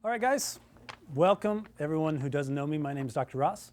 All right, guys, welcome. Everyone who doesn't know me, my name is Dr. Ross.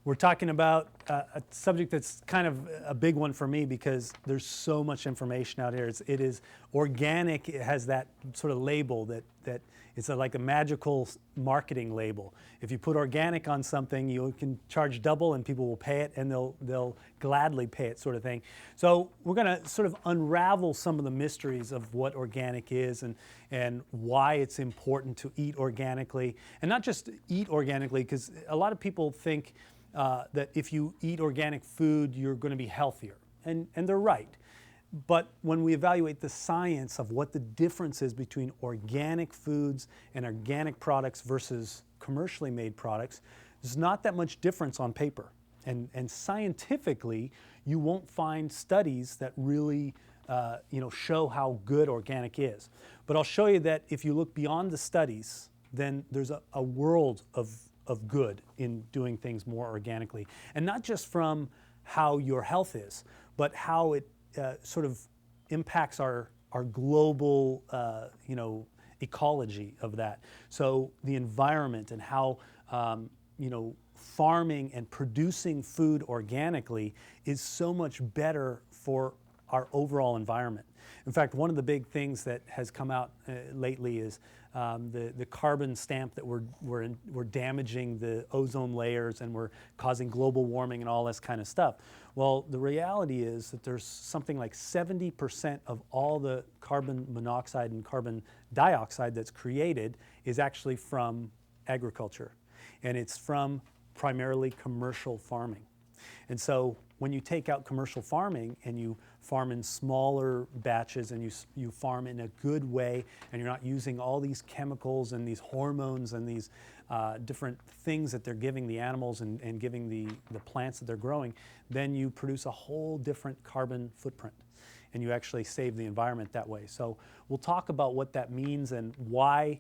We're talking about a subject that's kind of a big one for me because there's so much information out here. It is organic. It has that sort of label that it's like a magical marketing label. If you put organic on something, you can charge double and people will pay it, and they'll gladly pay it, sort of thing. So we're going to sort of unravel some of the mysteries of what organic is and why it's important to eat organically. And not just eat organically, because a lot of people think that if you eat organic food, you're going to be healthier. And they're right. But when we evaluate the science of what the difference is between organic foods and organic products versus commercially made products, there's not that much difference on paper. And scientifically, you won't find studies that really show how good organic is. But I'll show you that if you look beyond the studies, then there's a world of good in doing things more organically. And not just from how your health is, but how it sort of impacts our global ecology of that. So the environment and how farming and producing food organically is so much better for our overall environment. In fact, one of the big things that has come out lately is the carbon stamp that we're damaging the ozone layers and we're causing global warming and all this kind of stuff. Well, the reality is that there's something like 70% of all the carbon monoxide and carbon dioxide that's created is actually from agriculture. And it's from primarily commercial farming. And so when you take out commercial farming and you farm in smaller batches and you farm in a good way and you're not using all these chemicals and these hormones and these different things that they're giving the animals and giving the plants that they're growing, then you produce a whole different carbon footprint and you actually save the environment that way. So we'll talk about what that means and why,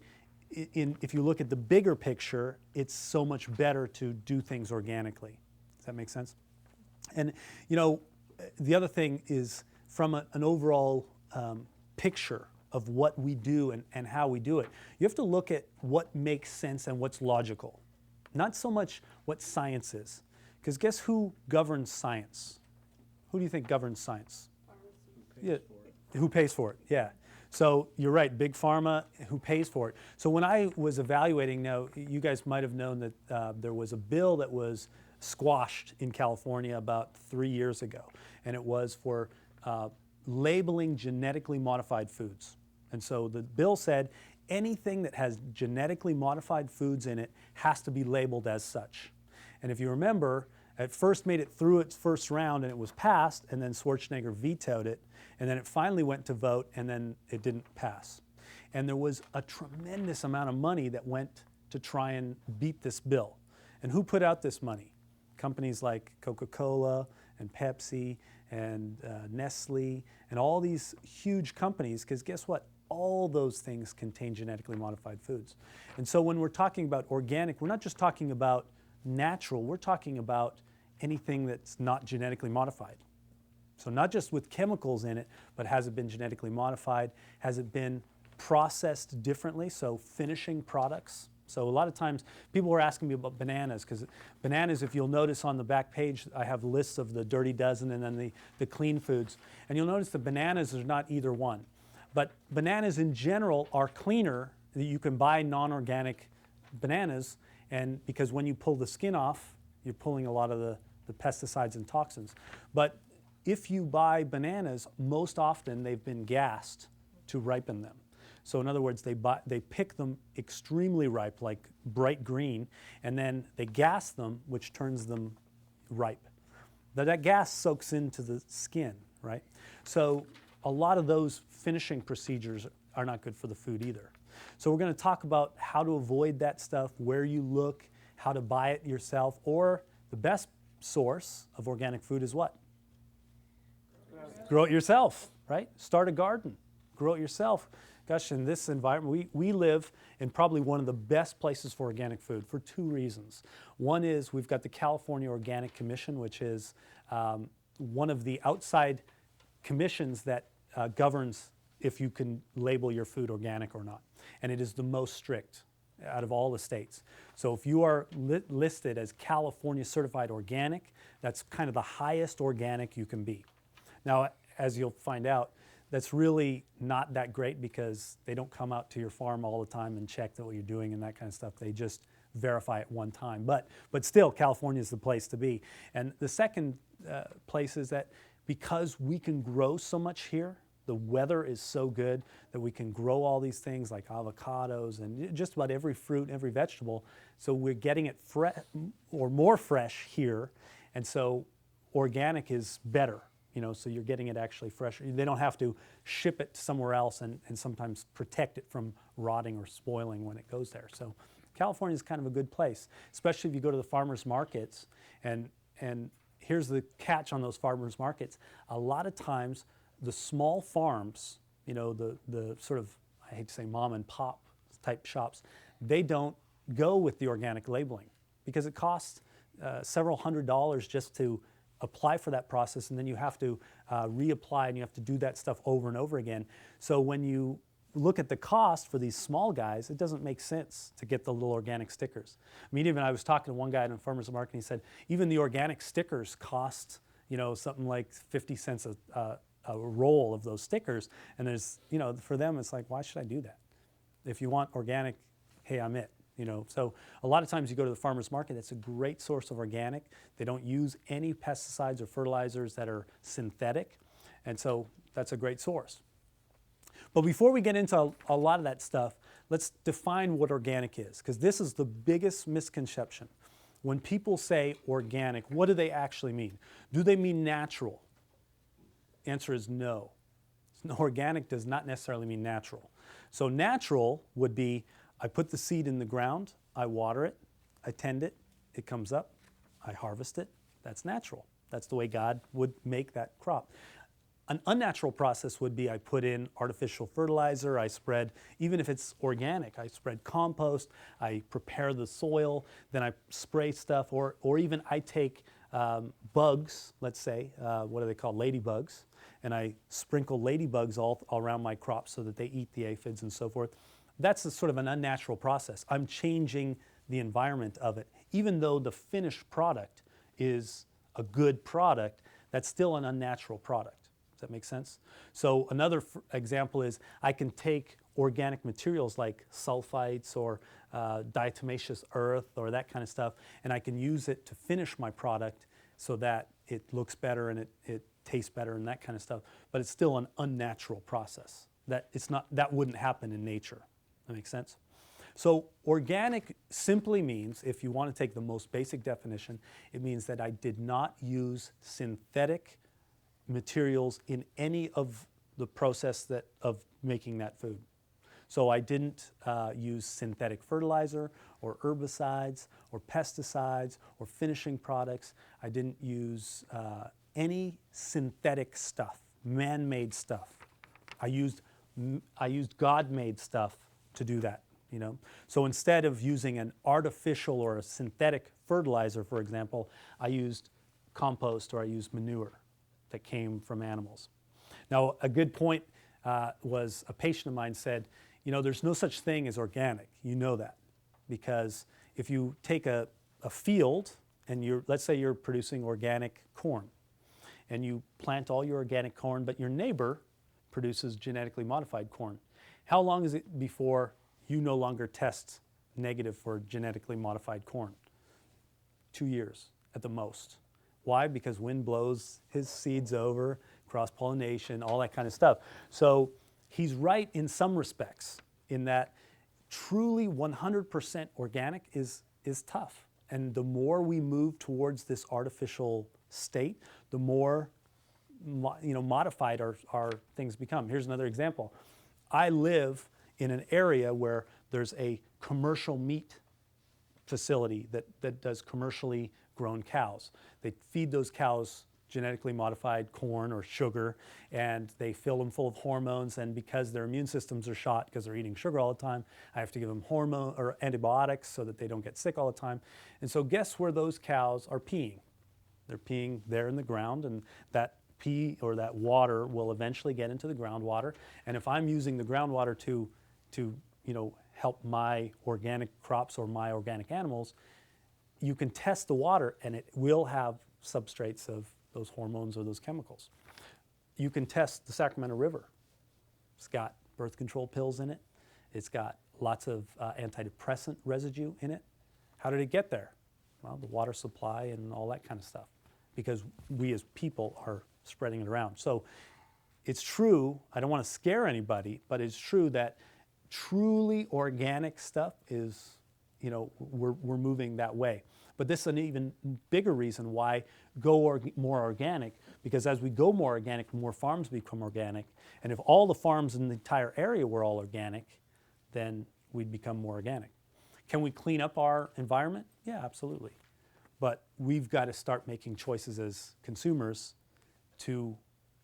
if you look at the bigger picture, it's so much better to do things organically. Does that make sense? And the other thing is from an overall picture of what we do and how we do it, you have to look at what makes sense and what's logical. Not so much what science is. Because guess who governs science? Who do you think governs science? Who pays for it? Yeah. So you're right, big pharma, who pays for it. So when I was evaluating, now you guys might have known that there was a bill that was squashed in California about 3 years ago, and it was for labeling genetically modified foods. And so the bill said anything that has genetically modified foods in it has to be labeled as such. And if you remember, it first made it through its first round and it was passed, and then Schwarzenegger vetoed it, and then it finally went to vote, and then it didn't pass. And there was a tremendous amount of money that went to try and beat this bill. And who put out this money? Companies like Coca-Cola and Pepsi and Nestle and all these huge companies, because guess what? All those things contain genetically modified foods. And so when we're talking about organic, we're not just talking about natural, we're talking about anything that's not genetically modified. So not just with chemicals in it, but has it been genetically modified? Has it been processed differently? So finishing products. So a lot of times people were asking me about bananas, because bananas, if you'll notice on the back page, I have lists of the dirty dozen and then the clean foods. And you'll notice the bananas are not either one. But bananas in general are cleaner. You can buy non-organic bananas, and because when you pull the skin off, you're pulling a lot of the pesticides and toxins. But if you buy bananas, most often they've been gassed to ripen them. So in other words, they pick them extremely ripe, like bright green, and then they gas them, which turns them ripe. But that gas soaks into the skin, right? So a lot of those finishing procedures are not good for the food either. So we're going to talk about how to avoid that stuff, where you look, how to buy it yourself, or the best source of organic food is what? Grow it yourself, right? Start a garden, grow it yourself. Gosh, in this environment, we live in probably one of the best places for organic food for two reasons. One is we've got the California Organic Commission, which is one of the outside commissions that governs if you can label your food organic or not. And it is the most strict. out of all the states. So if you are listed as California Certified Organic, that's kind of the highest organic you can be. Now, as you'll find out, that's really not that great because they don't come out to your farm all the time and check that what you're doing and that kind of stuff. They just verify it one time. But still, California is the place to be. And the second place is that because we can grow so much here, the weather is so good that we can grow all these things like avocados and just about every fruit, every vegetable. So we're getting it fresh or more fresh here. And so organic is better, so you're getting it actually fresh. They don't have to ship it somewhere else and sometimes protect it from rotting or spoiling when it goes there. So California is kind of a good place, especially if you go to the farmers markets. And here's the catch on those farmers markets. A lot of times the small farms, the sort of, I hate to say mom and pop type shops, they don't go with the organic labeling because it costs several $100s just to apply for that process, and then you have to reapply and you have to do that stuff over and over again. So when you look at the cost for these small guys, it doesn't make sense to get the little organic stickers. I mean, even I was talking to one guy in a farmer's market, and he said, even the organic stickers cost, something like 50 cents a roll of those stickers. And there's, for them, it's like, why should I do that? If you want organic, hey, I'm it. So a lot of times you go to the farmer's market, it's a great source of organic. They don't use any pesticides or fertilizers that are synthetic. And so that's a great source. But before we get into a lot of that stuff, let's define what organic is, because this is the biggest misconception. When people say organic, what do they actually mean? Do they mean natural? Answer is no. Organic does not necessarily mean natural. So natural would be, I put the seed in the ground, I water it, I tend it, it comes up, I harvest it. That's natural. That's the way God would make that crop. An unnatural process would be I put in artificial fertilizer, I spread, even if it's organic, I spread compost, I prepare the soil, then I spray stuff, or even I take bugs, let's say, what are they called, ladybugs, and I sprinkle ladybugs all around my crops so that they eat the aphids and so forth. That's a sort of an unnatural process. I'm changing the environment of it. Even though the finished product is a good product, that's still an unnatural product. Does that make sense? So another example is I can take organic materials like sulfites or diatomaceous earth or that kind of stuff, and I can use it to finish my product so that it looks better and it tastes better and that kind of stuff. But it's still an unnatural process. That wouldn't happen in nature. That makes sense? So organic simply means, if you want to take the most basic definition, it means that I did not use synthetic materials in any of the process of making that food. So I didn't use synthetic fertilizer or herbicides or pesticides or finishing products. I didn't use any synthetic stuff, man-made stuff. I used God-made stuff to do that, So instead of using an artificial or a synthetic fertilizer, for example, I used compost or I used manure that came from animals. Now, a good point was a patient of mine said, there's no such thing as organic. You know that. Because if you take a field and let's say you're producing organic corn and you plant all your organic corn, but your neighbor produces genetically modified corn. How long is it before you no longer test negative for genetically modified corn? 2 years at the most. Why? Because wind blows his seeds over, cross-pollination, all that kind of stuff. So he's right in some respects in that truly 100% organic is tough. And the more we move towards this artificial state, the more modified our things become. Here's another example. I live in an area where there's a commercial meat facility that does commercially grown cows. They feed those cows genetically modified corn or sugar, and they fill them full of hormones, and because their immune systems are shot because they're eating sugar all the time, I have to give them hormone or antibiotics so that they don't get sick all the time. And so guess where those cows are peeing? They're peeing there in the ground, and that pee or that water will eventually get into the groundwater. And if I'm using the groundwater to help my organic crops or my organic animals, you can test the water and it will have substrates of those hormones or those chemicals. You can test the Sacramento River. It's got birth control pills in it. It's got lots of antidepressant residue in it. How did it get there? Well, the water supply and all that kind of stuff, because we as people are spreading it around. So it's true, I don't want to scare anybody, but it's true that truly organic stuff is, we're moving that way. But this is an even bigger reason why go more organic, because as we go more organic, more farms become organic. And if all the farms in the entire area were all organic, then we'd become more organic. Can we clean up our environment? Yeah, absolutely. But we've got to start making choices as consumers to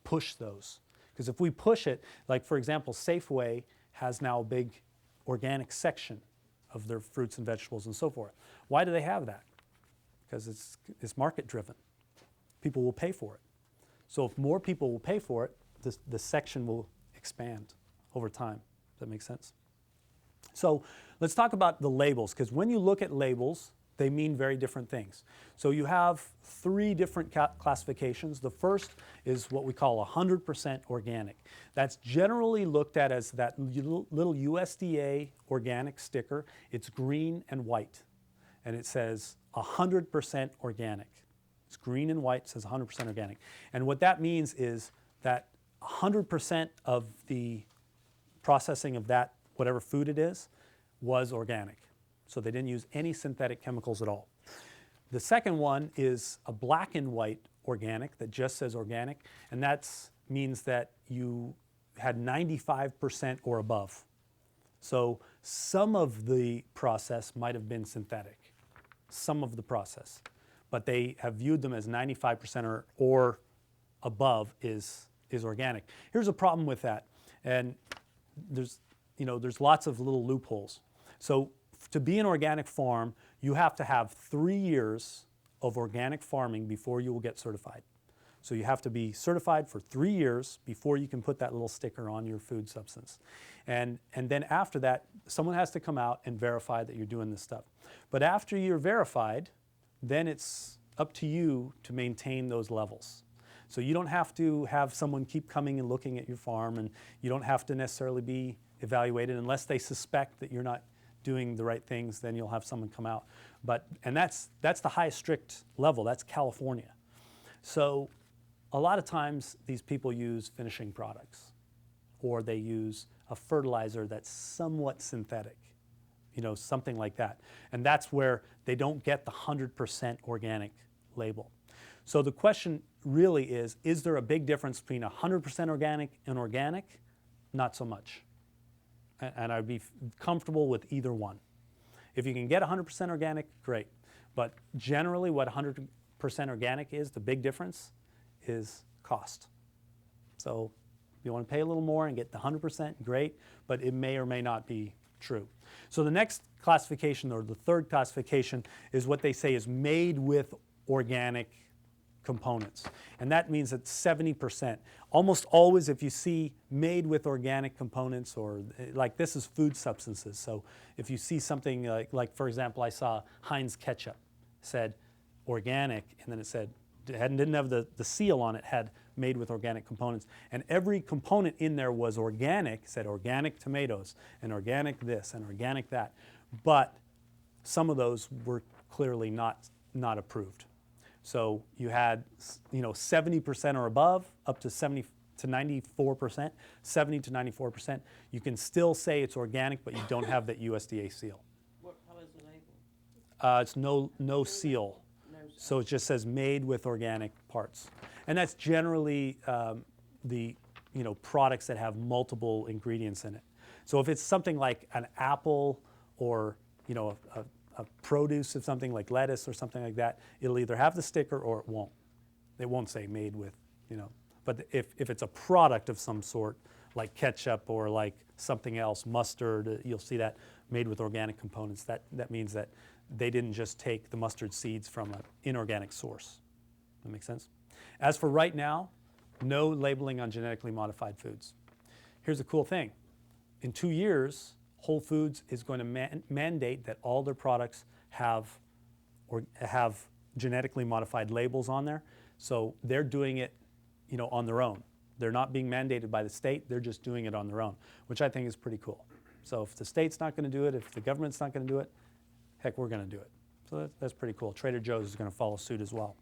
push those. Because if we push it, like for example, Safeway has now a big organic section of their fruits and vegetables and so forth. Why do they have that? Because it's market driven. People will pay for it. So if more people will pay for it, the section will expand over time. Does that make sense? So let's talk about the labels, because when you look at labels, they mean very different things. So you have three different classifications. The first is what we call 100% organic. That's generally looked at as that little USDA organic sticker. It's green and white, and it says 100% organic. It's green and white, says 100% organic. And what that means is that 100% of the processing of that, whatever food it is, was organic. So they didn't use any synthetic chemicals at all. The second one is a black and white organic that just says organic, and that means that you had 95% or above. So some of the process might have been synthetic, some of the process, but they have viewed them as 95% or above is organic. Here's a problem with that, and there's lots of little loopholes. So to be an organic farm, you have to have 3 years of organic farming before you will get certified. So you have to be certified for 3 years before you can put that little sticker on your food substance. And then after that, someone has to come out and verify that you're doing this stuff. But after you're verified, then it's up to you to maintain those levels. So you don't have to have someone keep coming and looking at your farm, and you don't have to necessarily be evaluated unless they suspect that you're not doing the right things. Then you'll have someone come out. And that's the highest strict level. That's California. So a lot of times these people use finishing products, or they use a fertilizer that's somewhat synthetic, something like that. And that's where they don't get the 100% organic label. So the question really is there a big difference between 100% organic and organic? Not so much. And I'd be comfortable with either one. If you can get 100% organic, great. But generally what 100% organic is, the big difference is cost. So if you want to pay a little more and get the 100%, great, but it may or may not be true. So the next classification, or the third classification, is what they say is made with organic components. And that means that 70%. Almost always if you see made with organic components, or like this is food substances. So if you see something like for example, I saw Heinz ketchup said organic, and then it said, didn't have the seal on it, had made with organic components. And every component in there was organic, said organic tomatoes, and organic this, and organic that. But some of those were clearly not approved. So you had 70% or above, up to 70 to 94%, 70 to 94%. You can still say it's organic, but you don't have that USDA seal. What color is the label? It's no seal. So it just says made with organic parts. And that's generally the products that have multiple ingredients in it. So if it's something like an apple, or a produce of something like lettuce or something like that, it'll either have the sticker or it won't. It won't say made with, But if it's a product of some sort, like ketchup or like something else, mustard, you'll see that made with organic components. That means that they didn't just take the mustard seeds from an inorganic source. That makes sense? As for right now, no labeling on genetically modified foods. Here's the cool thing. In 2 years, Whole Foods is going to mandate that all their products have genetically modified labels on there. So they're doing it, on their own. They're not being mandated by the state. They're just doing it on their own, which I think is pretty cool. So if the state's not going to do it, if the government's not going to do it, heck, we're going to do it. So that's pretty cool. Trader Joe's is going to follow suit as well.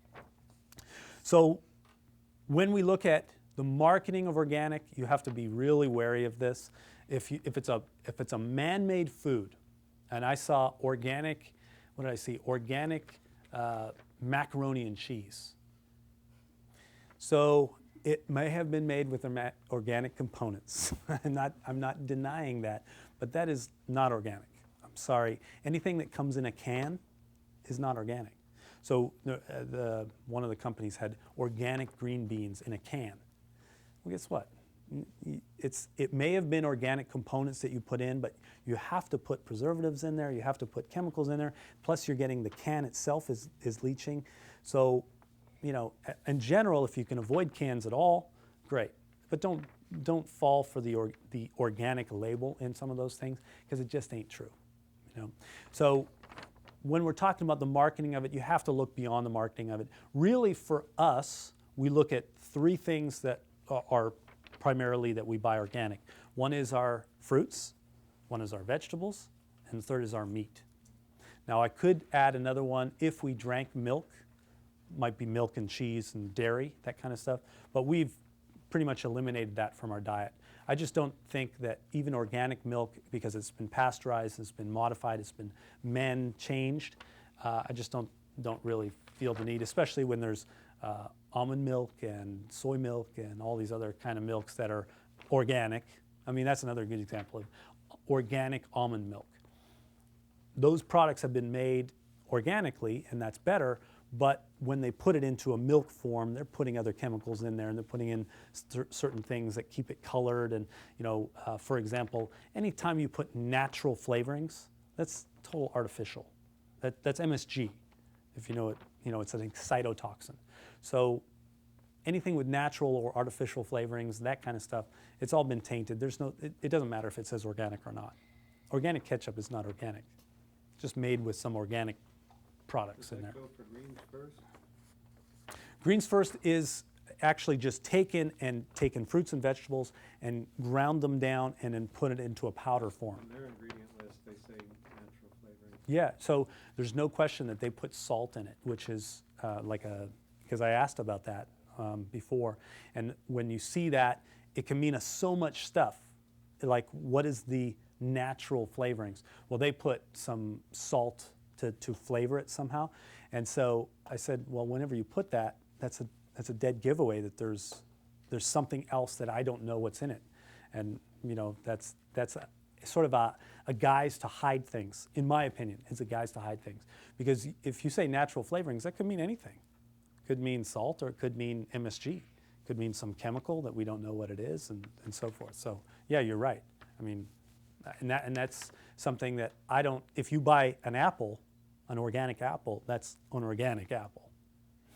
So when we look at the marketing of organic, you have to be really wary of this. If it's a man-made food, and I saw organic, what did I see? Organic macaroni and cheese. So it may have been made with organic components. I'm not denying that, but that is not organic. I'm sorry. Anything that comes in a can is not organic. So one of the companies had organic green beans in a can. Well, guess what? It may have been organic components that you put in, but you have to put preservatives in there, you have to put chemicals in there, plus you're getting the can itself is leaching. So, in general, if you can avoid cans at all, great. But don't fall for the organic label in some of those things, because it just ain't true. So when we're talking about the marketing of it, you have to look beyond the marketing of it. Really, for us, we look at three things that are primarily that we buy organic. One is our fruits, one is our vegetables, and the third is our meat. Now, I could add another one if we drank milk, might be milk and cheese and dairy, that kind of stuff, but we've pretty much eliminated that from our diet. I just don't think that even organic milk, because it's been pasteurized, it's been modified, it's been man-changed, I just don't really feel the need, especially when there's almond milk and soy milk and all these other kind of milks that are organic. I mean, that's another good example of organic almond milk. Those products have been made organically, and that's better, but when they put it into a milk form, they're putting other chemicals in there, and they're putting in certain things that keep it colored. And, for example, anytime you put natural flavorings, that's total artificial. That's MSG, if you know it. It's an excitotoxin. So anything with natural or artificial flavorings, that kind of stuff, it's all been tainted. It doesn't matter if it says organic or not. Organic ketchup is not organic. It's just made with some organic products in there. Does that go for Greens First? Greens First is actually just taken fruits and vegetables and ground them down and then put it into a powder form. On their ingredient list, they say natural flavoring. Yeah, so there's no question that they put salt in it, which is because I asked about that before. And when you see that, it can mean so much stuff. Like, what is the natural flavorings? Well, they put some salt to flavor it somehow. And so I said, well, whenever you put that, that's a dead giveaway that there's something else that I don't know what's in it. And that's sort of a guise to hide things. In my opinion, it's a guise to hide things. Because if you say natural flavorings, that could mean anything. It could mean salt, or it could mean MSG. It could mean some chemical that we don't know what it is, and so forth. So yeah, you're right. I mean, and that's something that I don't. If you buy an organic apple, that's an organic apple.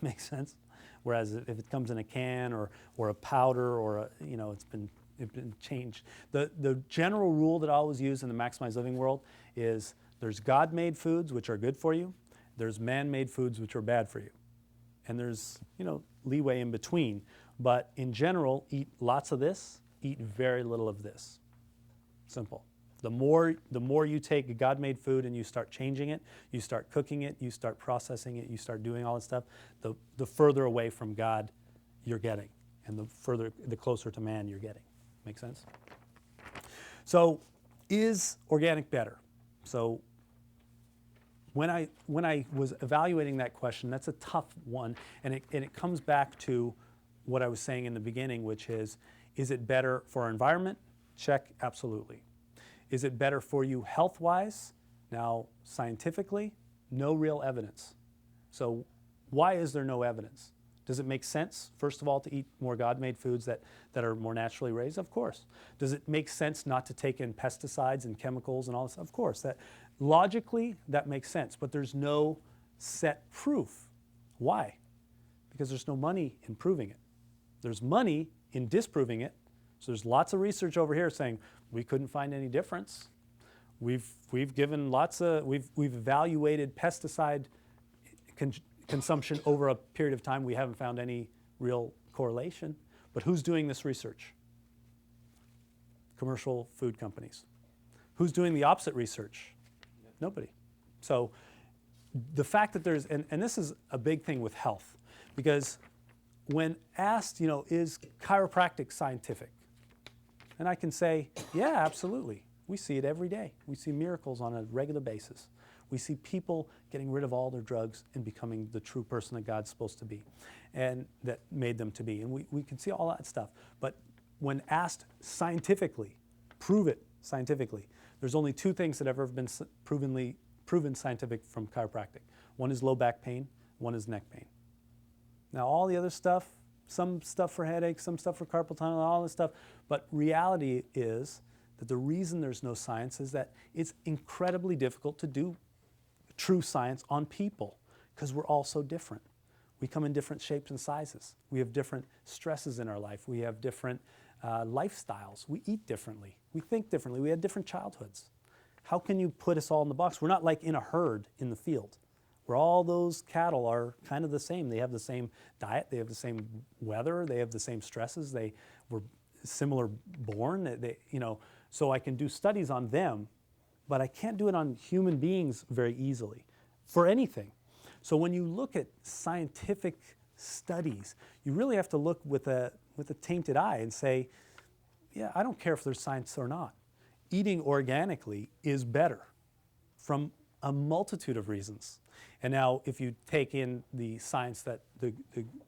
Makes sense. Whereas if it comes in a can or a powder or it's been changed. The general rule that I always use in the Maximized Living world is there's God-made foods which are good for you, there's man-made foods which are bad for you, and there's leeway in between. But in general, eat lots of this, eat very little of this. Simple. The more you take a God-made food and you start changing it, you start cooking it, you start processing it, you start doing all that stuff, the further away from God you're getting, and the closer to man you're getting. Make sense? So, is organic better? So, when I was evaluating that question, that's a tough one, and it comes back to what I was saying in the beginning, which is it better for our environment? Check, absolutely. Is it better for you health-wise? Now, scientifically, no real evidence. So why is there no evidence? Does it make sense, first of all, to eat more God-made foods that are more naturally raised? Of course. Does it make sense not to take in pesticides and chemicals and all this? Of course. Logically, that makes sense, but there's no set proof. Why? Because there's no money in proving it. There's money in disproving it. So there's lots of research over here saying we couldn't find any difference. We've given lots of, we've evaluated pesticide consumption over a period of time. We haven't found any real correlation. But who's doing this research? Commercial food companies. Who's doing the opposite research? Nobody. So the fact that there's, and this is a big thing with health, because when asked, is chiropractic scientific? And I can say, yeah, absolutely. We see it every day. We see miracles on a regular basis. We see people getting rid of all their drugs and becoming the true person that God's supposed to be and that made them to be. And we can see all that stuff. But when asked scientifically, prove it scientifically, there's only two things that have ever been proven scientific from chiropractic. One is low back pain, one is neck pain. Now all the other stuff, some stuff for headaches, some stuff for carpal tunnel, all this stuff, but reality is that the reason there's no science is that it's incredibly difficult to do true science on people because we're all so different. We come in different shapes and sizes. We have different stresses in our life. We have different lifestyles. We eat differently. We think differently. We had different childhoods. How can you put us all in the box? We're not like in a herd in the field where all those cattle are kind of the same. They have the same diet. They have the same weather. They have the same stresses. They were similar born. So I can do studies on them, but I can't do it on human beings very easily for anything. So when you look at scientific studies, you really have to look with a tainted eye and say, yeah, I don't care if there's science or not. Eating organically is better from a multitude of reasons. And now if you take in the science that the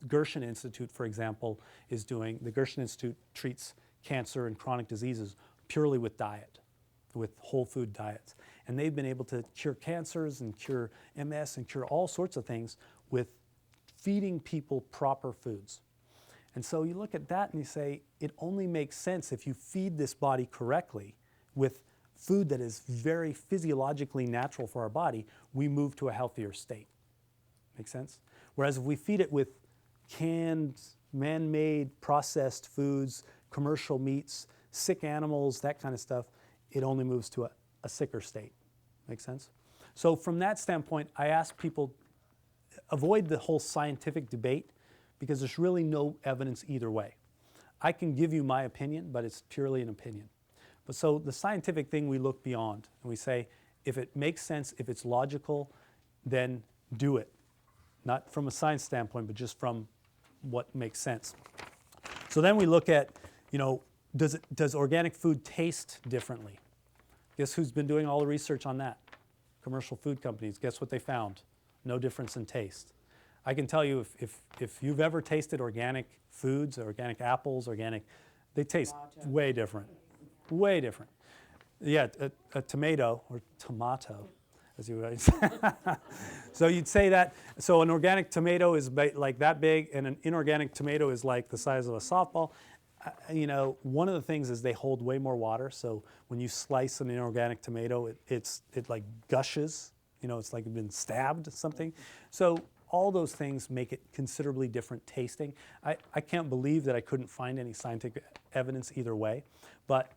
Gershon Institute, for example, is doing, the Gershon Institute treats cancer and chronic diseases purely with diet, with whole food diets. And they've been able to cure cancers and cure MS and cure all sorts of things with feeding people proper foods. And so you look at that and you say, it only makes sense if you feed this body correctly with food that is very physiologically natural for our body, we move to a healthier state. Make sense? Whereas if we feed it with canned, man-made, processed foods, commercial meats, sick animals, that kind of stuff, it only moves to a sicker state. Make sense? So from that standpoint, I ask people, avoid the whole scientific debate because there's really no evidence either way. I can give you my opinion, but it's purely an opinion. But so the scientific thing, we look beyond and we say, if it makes sense, if it's logical, then do it. Not from a science standpoint, but just from what makes sense. So then we look at, does organic food taste differently? Guess who's been doing all the research on that? Commercial food companies. Guess what they found? No difference in taste. I can tell you if you've ever tasted organic foods, organic apples, they taste way different. Way different. Yeah, a tomato, or tomato, as you would say. So you'd say that, so an organic tomato is like that big, and an inorganic tomato is like the size of a softball. One of the things is they hold way more water, so when you slice an inorganic tomato, it like gushes, it's like it's been stabbed or something. So all those things make it considerably different tasting. I can't believe that I couldn't find any scientific evidence either way, but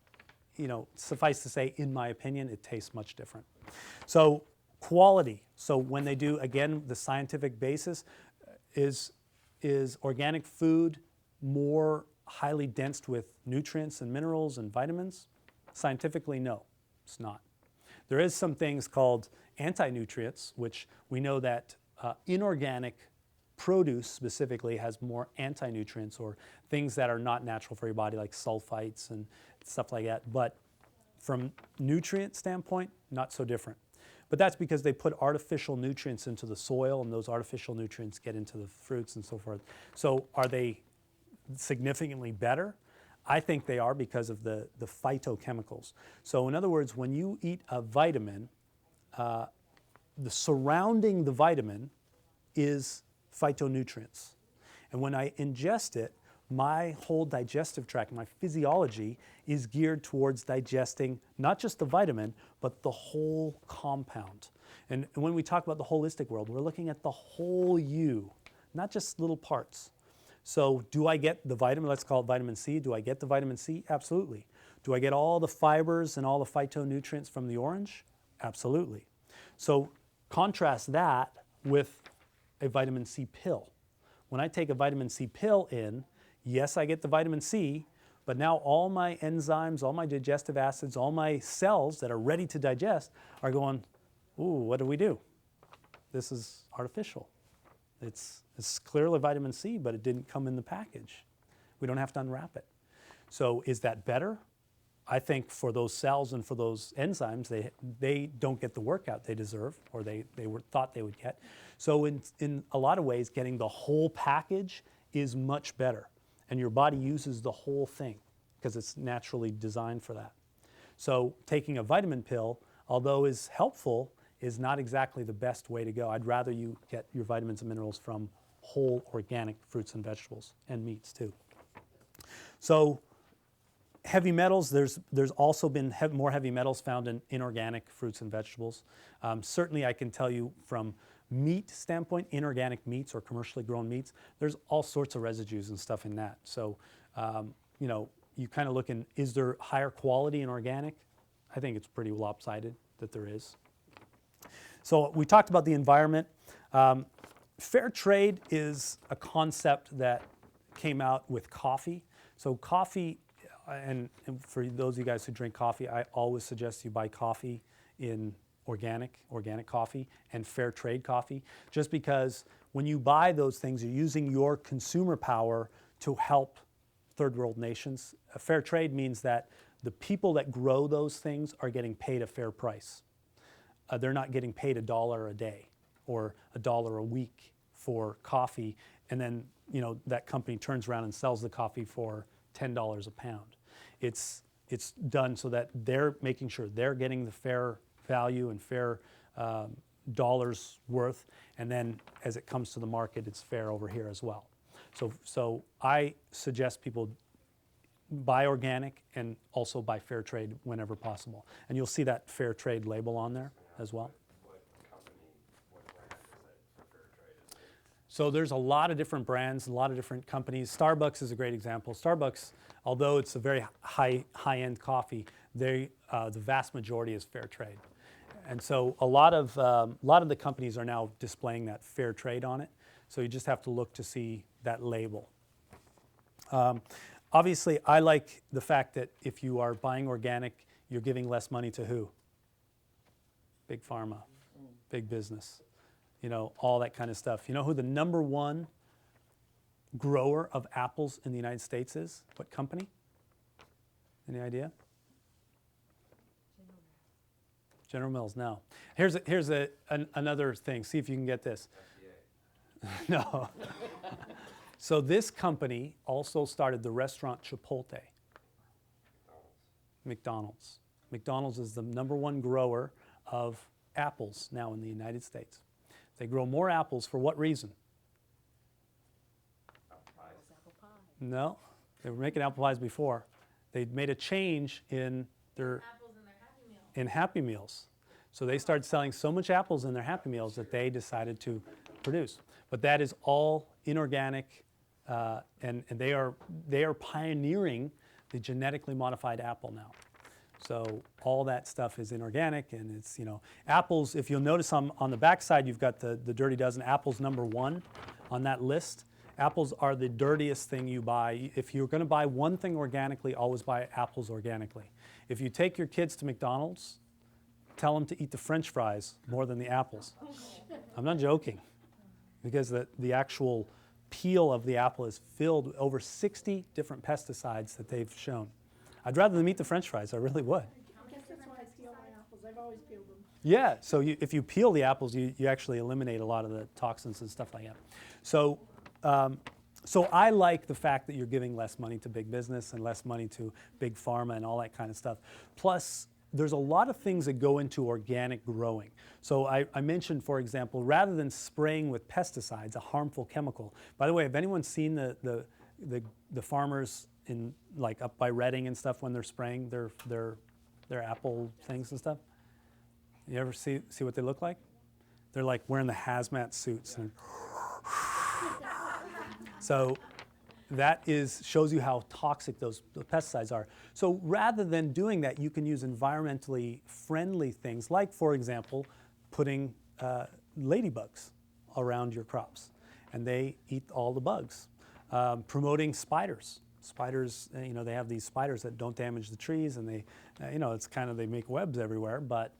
suffice to say, in my opinion, it tastes much different. So quality. So when they do, again, the scientific basis, is organic food more highly dense with nutrients and minerals and vitamins? Scientifically, no, it's not. There is some things called anti-nutrients, which we know that inorganic produce specifically has more anti-nutrients or things that are not natural for your body, like sulfites and stuff like that. But from nutrient standpoint, not so different. But that's because they put artificial nutrients into the soil, and those artificial nutrients get into the fruits and so forth. So are they significantly better? I think they are because of the phytochemicals. So in other words, when you eat a vitamin, the surrounding the vitamin is phytonutrients. And when I ingest it, my whole digestive tract, my physiology is geared towards digesting not just the vitamin, but the whole compound. And when we talk about the holistic world, we're looking at the whole you, not just little parts. So do I get the vitamin, let's call it vitamin C, do I get the vitamin C? Absolutely. Do I get all the fibers and all the phytonutrients from the orange? Absolutely. So contrast that with a vitamin C pill. When I take a vitamin C pill in, yes, I get the vitamin C, but now all my enzymes, all my digestive acids, all my cells that are ready to digest are going, ooh, what do we do? This is artificial. It's clearly vitamin C, but it didn't come in the package. We don't have to unwrap it. So is that better? I think for those cells and for those enzymes, they don't get the workout they deserve, or they thought they would get. So in a lot of ways, getting the whole package is much better. And your body uses the whole thing because it's naturally designed for that. So taking a vitamin pill, although is helpful, is not exactly the best way to go. I'd rather you get your vitamins and minerals from whole organic fruits and vegetables, and meats too. So heavy metals, there's also been more heavy metals found in inorganic fruits and vegetables. Certainly I can tell you from meat standpoint, inorganic meats or commercially grown meats, there's all sorts of residues and stuff in that. So, you kind of look in, is there higher quality in organic? I think it's pretty lopsided that there is. So we talked about the environment. Fair trade is a concept that came out with coffee. So coffee, and for those of you guys who drink coffee, I always suggest you buy coffee in organic coffee and fair trade coffee, just because when you buy those things, you're using your consumer power to help third world nations. A fair trade means that the people that grow those things are getting paid a fair price. They're not getting paid $1 a day or $1 a week for coffee, and then that company turns around and sells the coffee for $10 a pound. It's done so that they're making sure they're getting the fair value and fair dollars worth, and then as it comes to the market, it's fair over here as well. So I suggest people buy organic and also buy fair trade whenever possible, and you'll see that fair trade label on there as well. What company, what brand is it for fair trade? So there's a lot of different brands, a lot of different companies. Starbucks is a great example. Starbucks, although it's a very high-end coffee, the vast majority is fair trade. And so a lot of the companies are now displaying that fair trade on it. So you just have to look to see that label. Obviously, I like the fact that if you are buying organic, you're giving less money to who? Big pharma, big business, all that kind of stuff. You know who the number one grower of apples in the United States is? What company? Any idea? General Mills. No. Here's another thing. See if you can get this. No. So this company also started the restaurant Chipotle. McDonald's. McDonald's is the number one grower of apples now in the United States. They grow more apples for what reason? Apple pie. No, they were making apple pies before. They made a change in their Apples in their Happy Meal. in Happy Meals. So they started selling so much apples in their Happy Meals that they decided to produce. But that is all inorganic, and they are pioneering the genetically modified apple now. So all that stuff is inorganic, and it's, apples, if you'll notice on the back side, you've got the Dirty Dozen. Apples number 1 on that list. Apples are the dirtiest thing you buy. If you're going to buy one thing organically, always buy apples organically. If you take your kids to McDonald's, tell them to eat the French fries more than the apples. I'm not joking, because the actual peel of the apple is filled with over 60 different pesticides that they've shown. I'd rather them eat the French fries, I really would. I guess that's why I steal my apples. I've always peeled them. Yeah, so if you peel the apples, you actually eliminate a lot of the toxins and stuff like that. So I like the fact that you're giving less money to big business and less money to big pharma and all that kind of stuff. Plus, there's a lot of things that go into organic growing. So I mentioned, for example, rather than spraying with pesticides, a harmful chemical. By the way, have anyone seen the farmers in up by Reading and stuff when they're spraying their apple things and stuff? You ever see what they look like? They're like wearing the hazmat suits. And so that shows you how toxic the pesticides are. So rather than doing that, you can use environmentally friendly things, like, for example, putting ladybugs around your crops, and they eat all the bugs. Promoting spiders. Spiders, they have these spiders that don't damage the trees, and they, it's kind of, they make webs everywhere, but,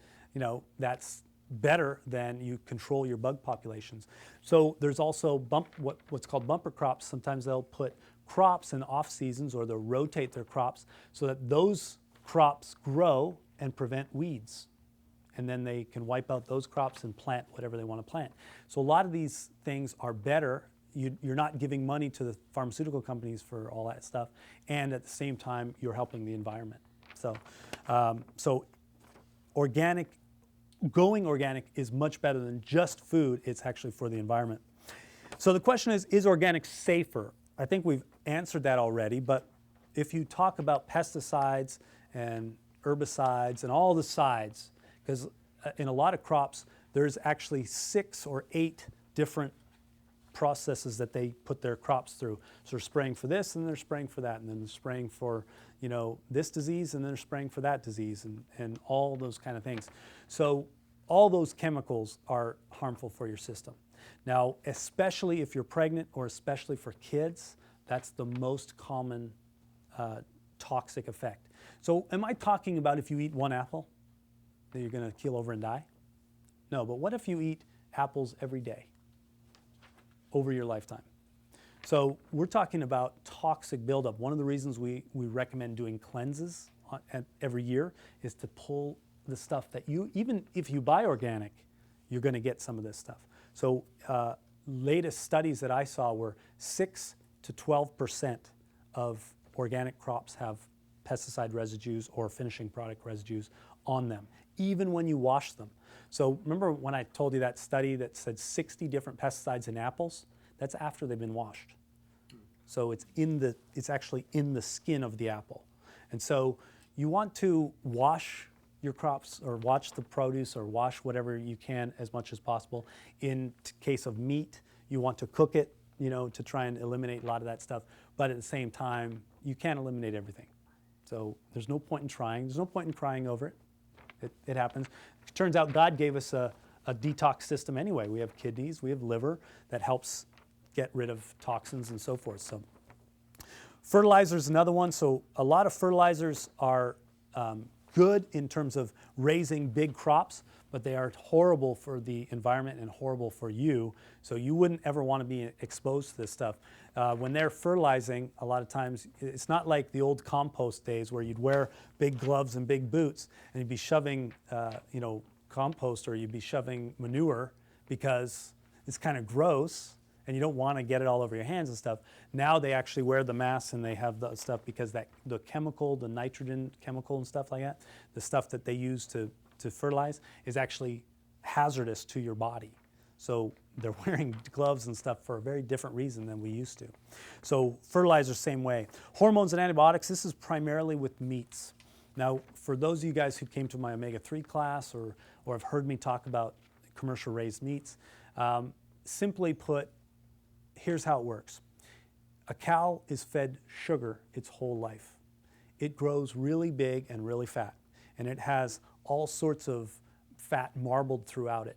that's better than you control your bug populations. So there's also what's called bumper crops. Sometimes they'll put crops in off seasons, or they'll rotate their crops so that those crops grow and prevent weeds. And then they can wipe out those crops and plant whatever they want to plant. So a lot of these things are better. You're not giving money to the pharmaceutical companies for all that stuff, and at the same time, you're helping the environment. So going organic is much better than just food. It's actually for the environment. So the question is organic safer? I think we've answered that already, but if you talk about pesticides and herbicides and all the sides, because in a lot of crops, there's actually 6 or 8 different processes that they put their crops through. So they're spraying for this, and they're spraying for that, and then they're spraying for this disease, and then they're spraying for that disease, and all those kind of things. So all those chemicals are harmful for your system. Now, especially if you're pregnant, or especially for kids, that's the most common toxic effect. So am I talking about if you eat one apple that you're going to keel over and die? No, but what if you eat apples every day over your lifetime? So we're talking about toxic buildup. One of the reasons we recommend doing cleanses every year is to pull the stuff that even if you buy organic, you're going to get some of this stuff. So latest studies that I saw were 6 to 12% of organic crops have pesticide residues or finishing product residues on them, even when you wash them. So remember when I told you that study that said 60 different pesticides in apples? That's after they've been washed. So it's actually in the skin of the apple. And so you want to wash your crops, or wash the produce, or wash whatever you can as much as possible. In case of meat, you want to cook it, to try and eliminate a lot of that stuff. But at the same time, you can't eliminate everything. So there's no point in trying. There's no point in crying over it. It happens. It turns out God gave us a detox system anyway. We have kidneys, we have liver that helps get rid of toxins and so forth. So fertilizer is another one. So a lot of fertilizers are good in terms of raising big crops, but they are horrible for the environment and horrible for you. So you wouldn't ever want to be exposed to this stuff. When they're fertilizing, a lot of times, it's not like the old compost days where you'd wear big gloves and big boots and you'd be shoving, compost, or you'd be shoving manure, because it's kind of gross and you don't want to get it all over your hands and stuff. Now they actually wear the masks and they have the stuff, because the chemical, the nitrogen chemical and stuff like that, the stuff that they use to fertilize is actually hazardous to your body. So they're wearing gloves and stuff for a very different reason than we used to. So fertilizer, same way. Hormones and antibiotics, this is primarily with meats. Now, for those of you guys who came to my omega-3 class, or have heard me talk about commercial raised meats, simply put, here's how it works. A cow is fed sugar its whole life. It grows really big and really fat, and it has all sorts of fat marbled throughout it.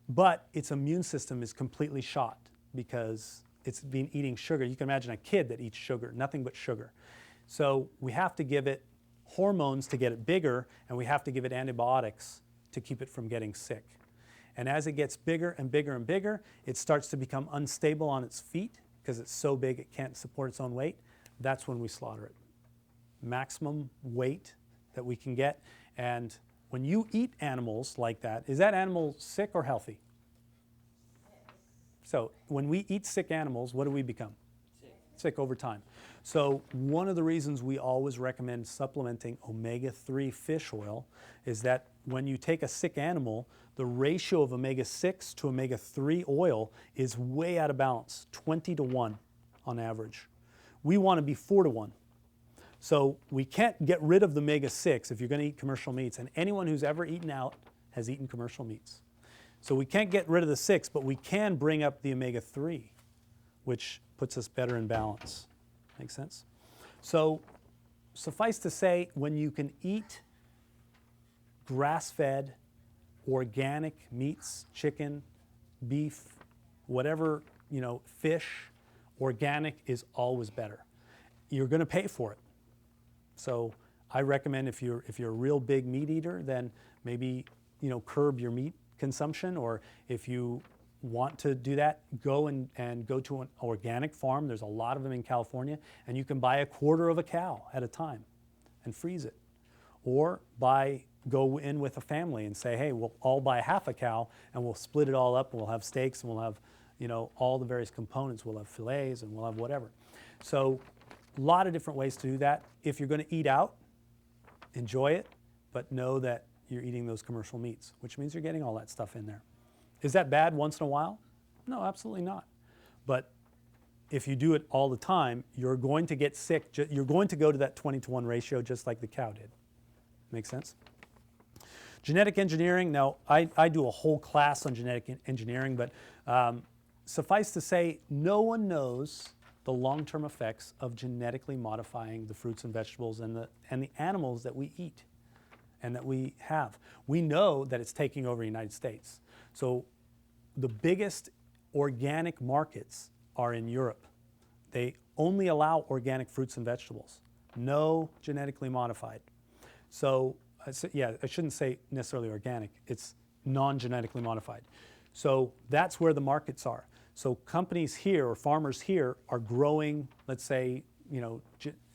But its immune system is completely shot because it's been eating sugar. You can imagine a kid that eats sugar, nothing but sugar. So we have to give it hormones to get it bigger, and we have to give it antibiotics to keep it from getting sick. And as it gets bigger and bigger and bigger, it starts to become unstable on its feet because it's so big it can't support its own weight. That's when we slaughter it. Maximum weight that we can get. And when you eat animals like that, is that animal sick or healthy? So when we eat sick animals, what do we become? Sick over time. So one of the reasons we always recommend supplementing omega-3 fish oil is that when you take a sick animal, the ratio of omega-6 to omega-3 oil is way out of balance, 20 to 1 on average. We want to be 4 to 1. So we can't get rid of the omega-6 if you're going to eat commercial meats, and anyone who's ever eaten out has eaten commercial meats. So we can't get rid of the 6, but we can bring up the omega-3, which puts us better in balance. Makes sense? So suffice to say, when you can eat grass-fed, organic meats, chicken, beef, whatever, fish, organic is always better. You're going to pay for it. So I recommend if you're a real big meat eater, then maybe curb your meat consumption, or if you want to do that, go and go to an organic farm. There's a lot of them in California, and you can buy a quarter of a cow at a time and freeze it. Or go in with a family and say, hey, we'll all buy half a cow and we'll split it all up, and we'll have steaks, and we'll have all the various components. We'll have fillets and we'll have whatever. So a lot of different ways to do that. If you're going to eat out, enjoy it, but know that you're eating those commercial meats, which means you're getting all that stuff in there. Is that bad once in a while? No, absolutely not. But if you do it all the time, you're going to get sick. You're going to go to that 20-to-1 ratio just like the cow did. Make sense? Genetic engineering. Now, I do a whole class on genetic engineering, but suffice to say, no one knows the long-term effects of genetically modifying the fruits and vegetables and the animals that we eat and that we have. We know that it's taking over the United States. So the biggest organic markets are in Europe. They only allow organic fruits and vegetables, no genetically modified. So yeah, I shouldn't say necessarily organic, it's non-genetically modified. So that's where the markets are. So companies here or farmers here are growing, let's say,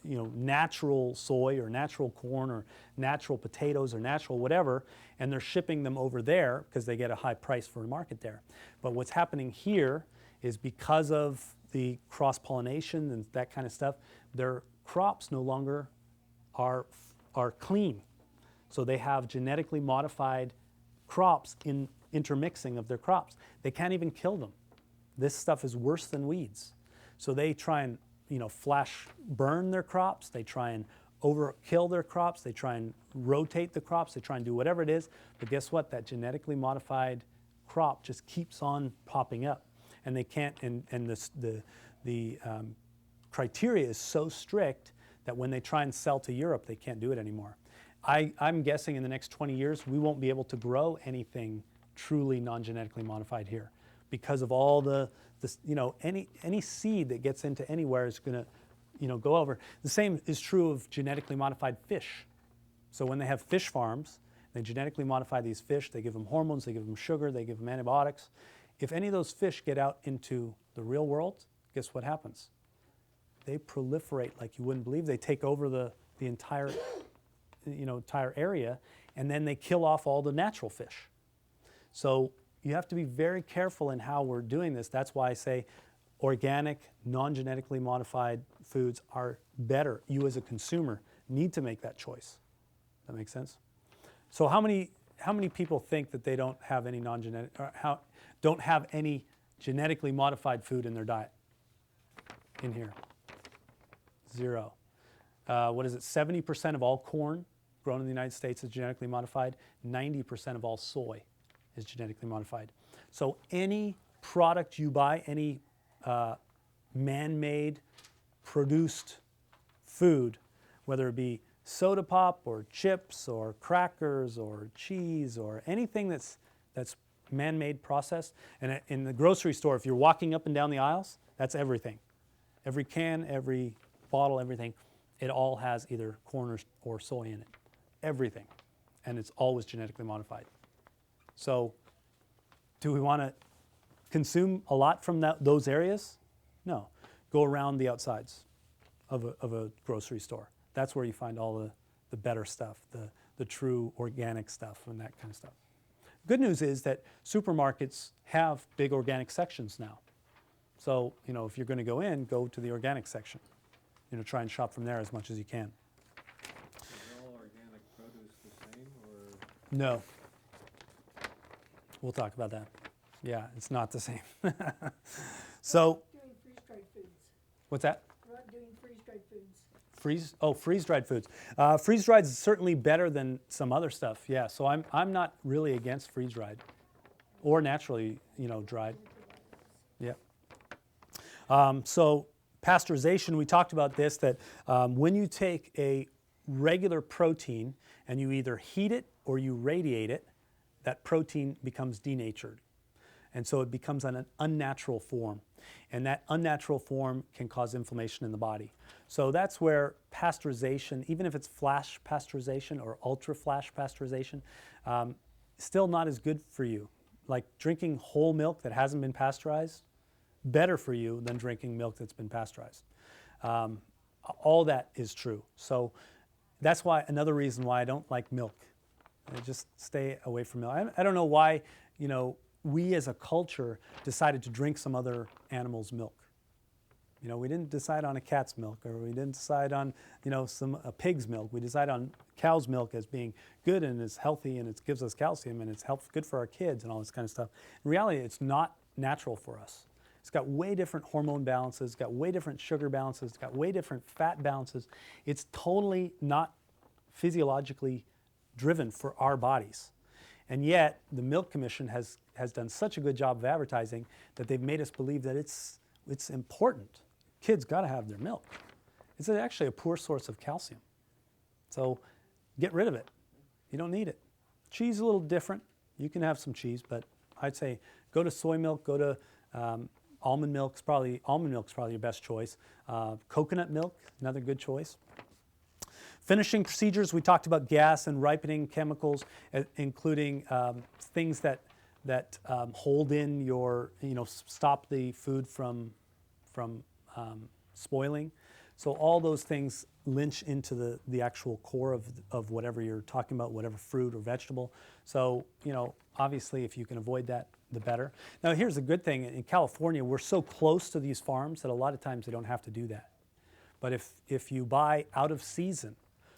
natural soy or natural corn or natural potatoes or natural whatever, and they're shipping them over there because they get a high price for the market there. But what's happening here is because of the cross-pollination and that kind of stuff, their crops no longer are clean. So they have genetically modified crops intermixing of their crops. They can't even kill them. This stuff is worse than weeds. So they try and flash burn their crops. They try and overkill their crops. They try and rotate the crops. They try and do whatever it is. But guess what? That genetically modified crop just keeps on popping up. And they can't, and the criteria is so strict that when they try and sell to Europe, they can't do it anymore. I'm guessing in the next 20 years, we won't be able to grow anything truly non-genetically modified here because of all any seed that gets into anywhere is going to go over. The same is true of genetically modified fish. So when they have fish farms, they genetically modify these fish, they give them hormones, they give them sugar, they give them antibiotics. If any of those fish get out into the real world, guess what happens? They proliferate like you wouldn't believe. They take over the entire area, and then they kill off all the natural fish. So you have to be very careful in how we're doing this. That's why I say organic, non-genetically modified foods are better. You as a consumer need to make that choice. That makes sense? So how many people think that they don't have any don't have any genetically modified food in their diet? In here. 0. What is it? 70% of all corn grown in the United States is genetically modified. 90% of all soy is genetically modified. So any product you buy, any man-made produced food, whether it be soda pop or chips or crackers or cheese or anything that's man-made processed, and in the grocery store, if you're walking up and down the aisles, that's everything. Every can, every bottle, everything, it all has either corn or soy in it. Everything. And it's always genetically modified. So do we want to consume a lot from those areas? No. Go around the outsides of a grocery store. That's where you find all the better stuff, the true organic stuff and that kind of stuff. Good news is that supermarkets have big organic sections now. So, if you're going to go to the organic section. Try and shop from there as much as you can. Is all organic produce the same, or? No. We'll talk about that. Yeah, it's not the same. So, Doing freeze-dried foods. what's that? We're not doing freeze-dried foods. Freeze-dried foods. Freeze-dried is certainly better than some other stuff. Yeah, so I'm not really against freeze-dried or naturally, dried. Yeah. So Pasteurization, we talked about this, that when you take a regular protein and you either heat it or you radiate it, that protein becomes denatured. And so it becomes an unnatural form. And that unnatural form can cause inflammation in the body. So that's where pasteurization, even if it's flash pasteurization or ultra flash pasteurization, still not as good for you. Like drinking whole milk that hasn't been pasteurized, better for you than drinking milk that's been pasteurized. All that is true. So that's why another reason why I don't like milk. I just stay away from milk. I don't know why, we as a culture decided to drink some other animal's milk. We didn't decide on a cat's milk, or we didn't decide on, a pig's milk. We decided on cow's milk as being good and it's healthy and it gives us calcium and it's good for our kids and all this kind of stuff. In reality, it's not natural for us. It's got way different hormone balances, got way different sugar balances, got way different fat balances. It's totally not physiologically driven for our bodies. And yet, the Milk Commission has done such a good job of advertising that they've made us believe that it's important. Kids got to have their milk. It's actually a poor source of calcium. So get rid of it. You don't need it. Cheese is a little different. You can have some cheese, but I'd say go to soy milk, go to almond milk's probably your best choice. Coconut milk, another good choice. Finishing procedures, we talked about gas and ripening chemicals, including things that hold in your, stop the food from spoiling. So all those things lynch into the actual core of whatever you're talking about, whatever fruit or vegetable. So, obviously if you can avoid that, the better. Now here's the good thing, in California, we're so close to these farms that a lot of times they don't have to do that. But if you buy out of season,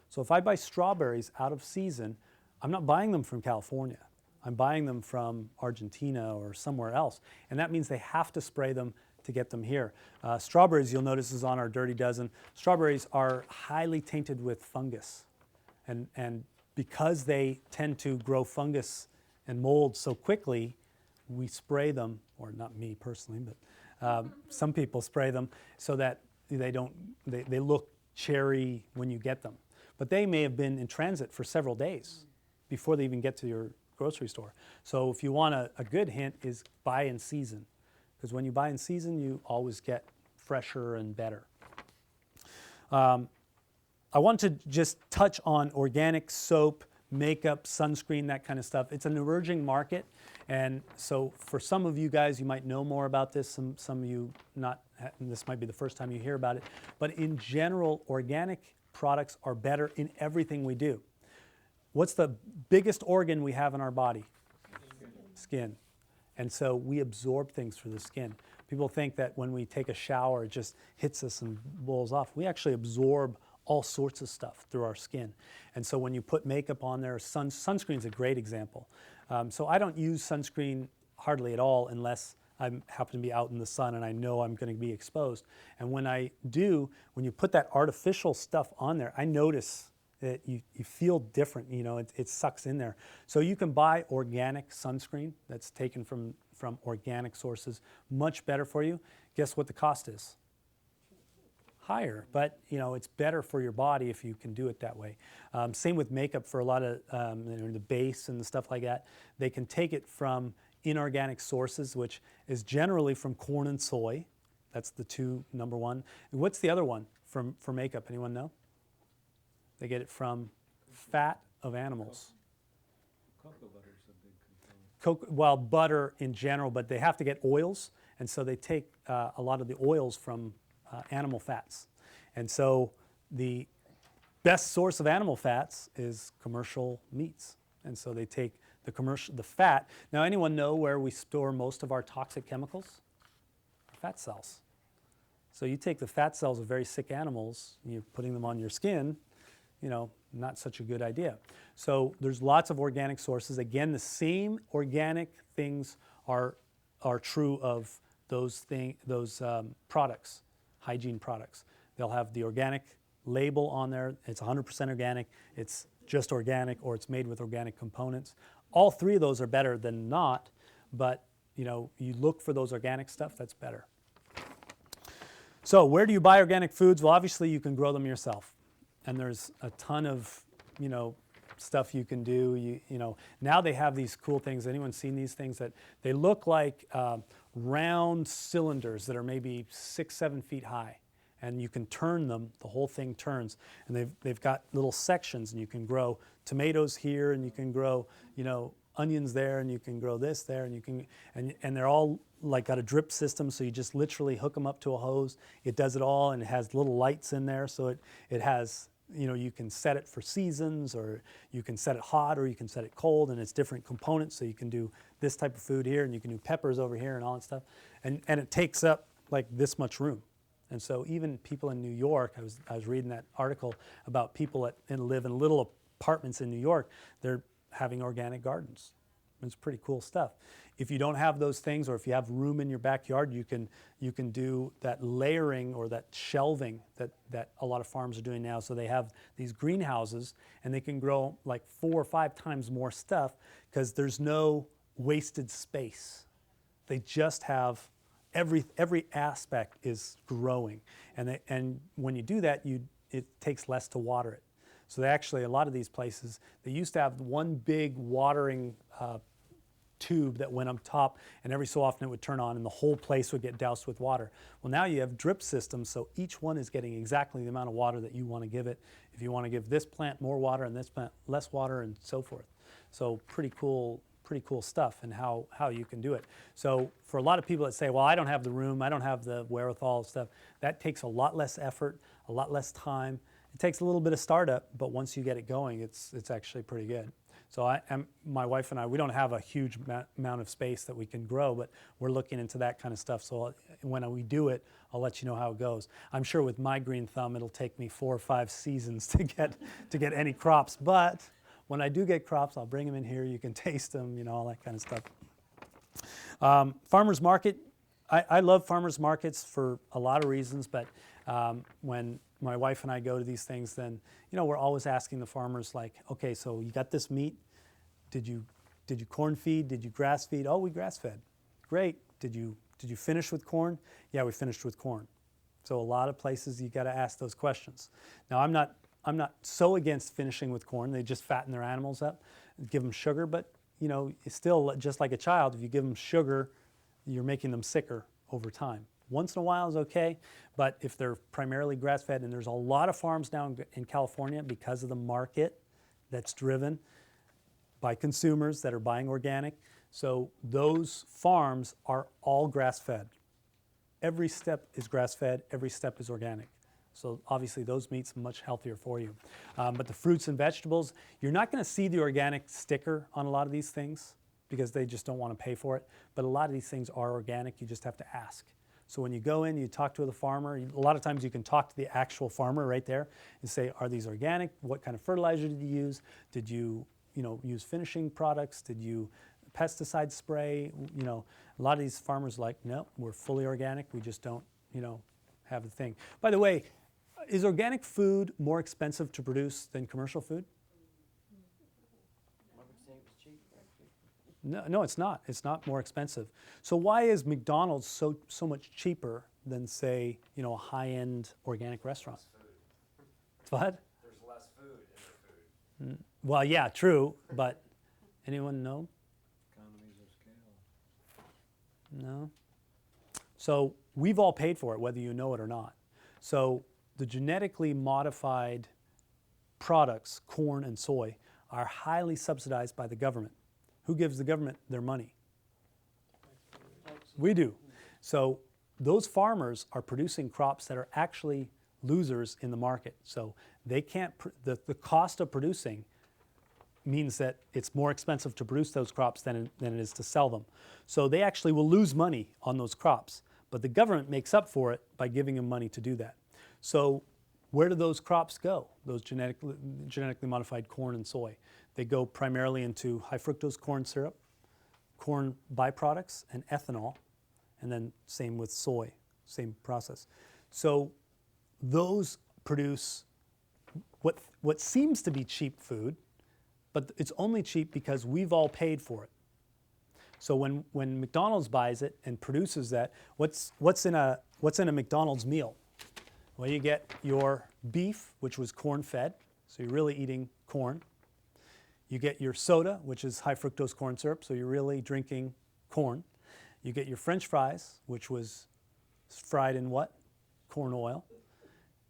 so if I buy strawberries out of season, I'm not buying them from California. I'm buying them from Argentina or somewhere else. And that means they have to spray them to get them here. Strawberries, you'll notice, is on our Dirty Dozen. Strawberries are highly tainted with fungus. And because they tend to grow fungus and mold so quickly, we spray them, or not me personally, but some people spray them so that they look cherry when you get them. But they may have been in transit for several days before they even get to your grocery store. So if you want a good hint, is buy in season. Because when you buy in season, you always get fresher and better. I want to just touch on organic soap, makeup, sunscreen, that kind of stuff. It's an emerging market. And so for some of you guys, you might know more about this. Some of you not, and this might be the first time you hear about it. But in general, organic products are better in everything we do. What's the biggest organ we have in our body? Skin. And so we absorb things through the skin. People think that when we take a shower, it just hits us and blows off. We actually absorb all sorts of stuff through our skin. And so when you put makeup on there, sunscreen's a great example. So I don't use sunscreen hardly at all unless I happen to be out in the sun and I know I'm going to be exposed. And when I do, when you put that artificial stuff on there, I notice that you feel different, it sucks in there. So you can buy organic sunscreen that's taken from organic sources, much better for you. Guess what the cost is? Higher, but it's better for your body if you can do it that way. Same with makeup for a lot of the base and the stuff like that. They can take it from inorganic sources, which is generally from corn and soy. That's the two number one. What's the other one for makeup? Anyone know? They get it from fat of animals. Cocoa butter's a big component. Butter in general, but they have to get oils, and so they take a lot of the oils from animal fats. And so the best source of animal fats is commercial meats. And so they take the fat. Now, anyone know where we store most of our toxic chemicals? Fat cells. So you take the fat cells of very sick animals, and you're putting them on your skin, not such a good idea. So there's lots of organic sources. Again, the same organic things are true of those products, hygiene products. They'll have the organic label on there. It's 100% organic. It's just organic, or it's made with organic components. All three of those are better than not, but you look for those organic stuff, that's better. So where do you buy organic foods? Well, obviously you can grow them yourself, and there's a ton of stuff you can do. Now they have these cool things. Anyone seen these things that they look like round cylinders that are maybe 6-7 feet high, and you can turn them. The whole thing turns, and they've got little sections, and you can grow tomatoes here, and you can grow onions there, and you can grow this there, and you can and they're all like got a drip system, so you just literally hook them up to a hose. It does it all, and it has little lights in there, so it has you can set it for seasons, or you can set it hot, or you can set it cold, and it's different components, so you can do this type of food here, and you can do peppers over here and all that stuff, and it takes up like this much room. And so even people in New York, I was reading that article about people that live in little apartments in New York, they're having organic gardens. It's pretty cool stuff. If you don't have those things, or if you have room in your backyard, you can do that layering or that shelving that a lot of farms are doing now. So they have these greenhouses, and they can grow like 4 or 5 times more stuff because there's no wasted space. They just have every aspect is growing, and when you do that, it takes less to water it. So they actually, a lot of these places, they used to have one big watering tube that went up top, and every so often it would turn on and the whole place would get doused with water. Well, now you have drip systems, so each one is getting exactly the amount of water that you want to give it. If you want to give this plant more water and this plant less water, and so forth. So pretty cool stuff, and how you can do it. So for a lot of people that say, well, I don't have the room, I don't have the wherewithal stuff, that takes a lot less effort, a lot less time. It takes a little bit of startup, but once you get it going, it's actually pretty good. So my wife and I, we don't have a huge amount of space that we can grow, but we're looking into that kind of stuff. So when we do it, I'll let you know how it goes. I'm sure with my green thumb, it'll take me 4 or 5 seasons to get any crops. But when I do get crops, I'll bring them in here. You can taste them, all that kind of stuff. Farmers market. I love farmers markets for a lot of reasons, but when my wife and I go to these things, then we're always asking the farmers, like, okay, so you got this meat. Did you corn feed? Did you grass feed? Oh, we grass fed. Great. Did you finish with corn? Yeah, we finished with corn. So a lot of places you got to ask those questions. Now I'm not so against finishing with corn. They just fatten their animals up, give them sugar, but it's still just like a child. If you give them sugar, you're making them sicker over time. Once in a while is okay, but if they're primarily grass-fed, and there's a lot of farms now in California because of the market that's driven by consumers that are buying organic, so those farms are all grass-fed. Every step is grass-fed, every step is organic. So obviously those meats are much healthier for you. But the fruits and vegetables, you're not going to see the organic sticker on a lot of these things because they just don't want to pay for it. But a lot of these things are organic, you just have to ask. So when you go in, you talk to the farmer. A lot of times you can talk to the actual farmer right there and say, are these organic? What kind of fertilizer did you use? Did you, use finishing products? Did you pesticide spray? A lot of these farmers are like, no, we're fully organic. We just don't, have the thing. By the way, is organic food more expensive to produce than commercial food? I would say it was cheap, actually. No, it's not. It's not more expensive. So why is McDonald's so much cheaper than, say, a high-end organic restaurant? What? There's less food in the food. Well, yeah, true, but anyone know? Economies of scale. No. So we've all paid for it, whether you know it or not. So the genetically modified products, corn and soy, are highly subsidized by the government. Who gives the government their money? We do. So those farmers are producing crops that are actually losers in the market. So they can't, the cost of producing means that it's more expensive to produce those crops than it is to sell them. So they actually will lose money on those crops, but the government makes up for it by giving them money to do that. So where do those crops go, those genetically modified corn and soy? They go primarily into high fructose corn syrup, corn byproducts, and ethanol, and then same with soy, same process. So those produce what seems to be cheap food, but it's only cheap because we've all paid for it. So when McDonald's buys it and produces that, what's in a what's in a McDonald's meal? Well, you get your beef, which was corn-fed, so you're really eating corn. You get your soda, which is high fructose corn syrup, so you're really drinking corn. You get your French fries, which was fried in what? Corn oil.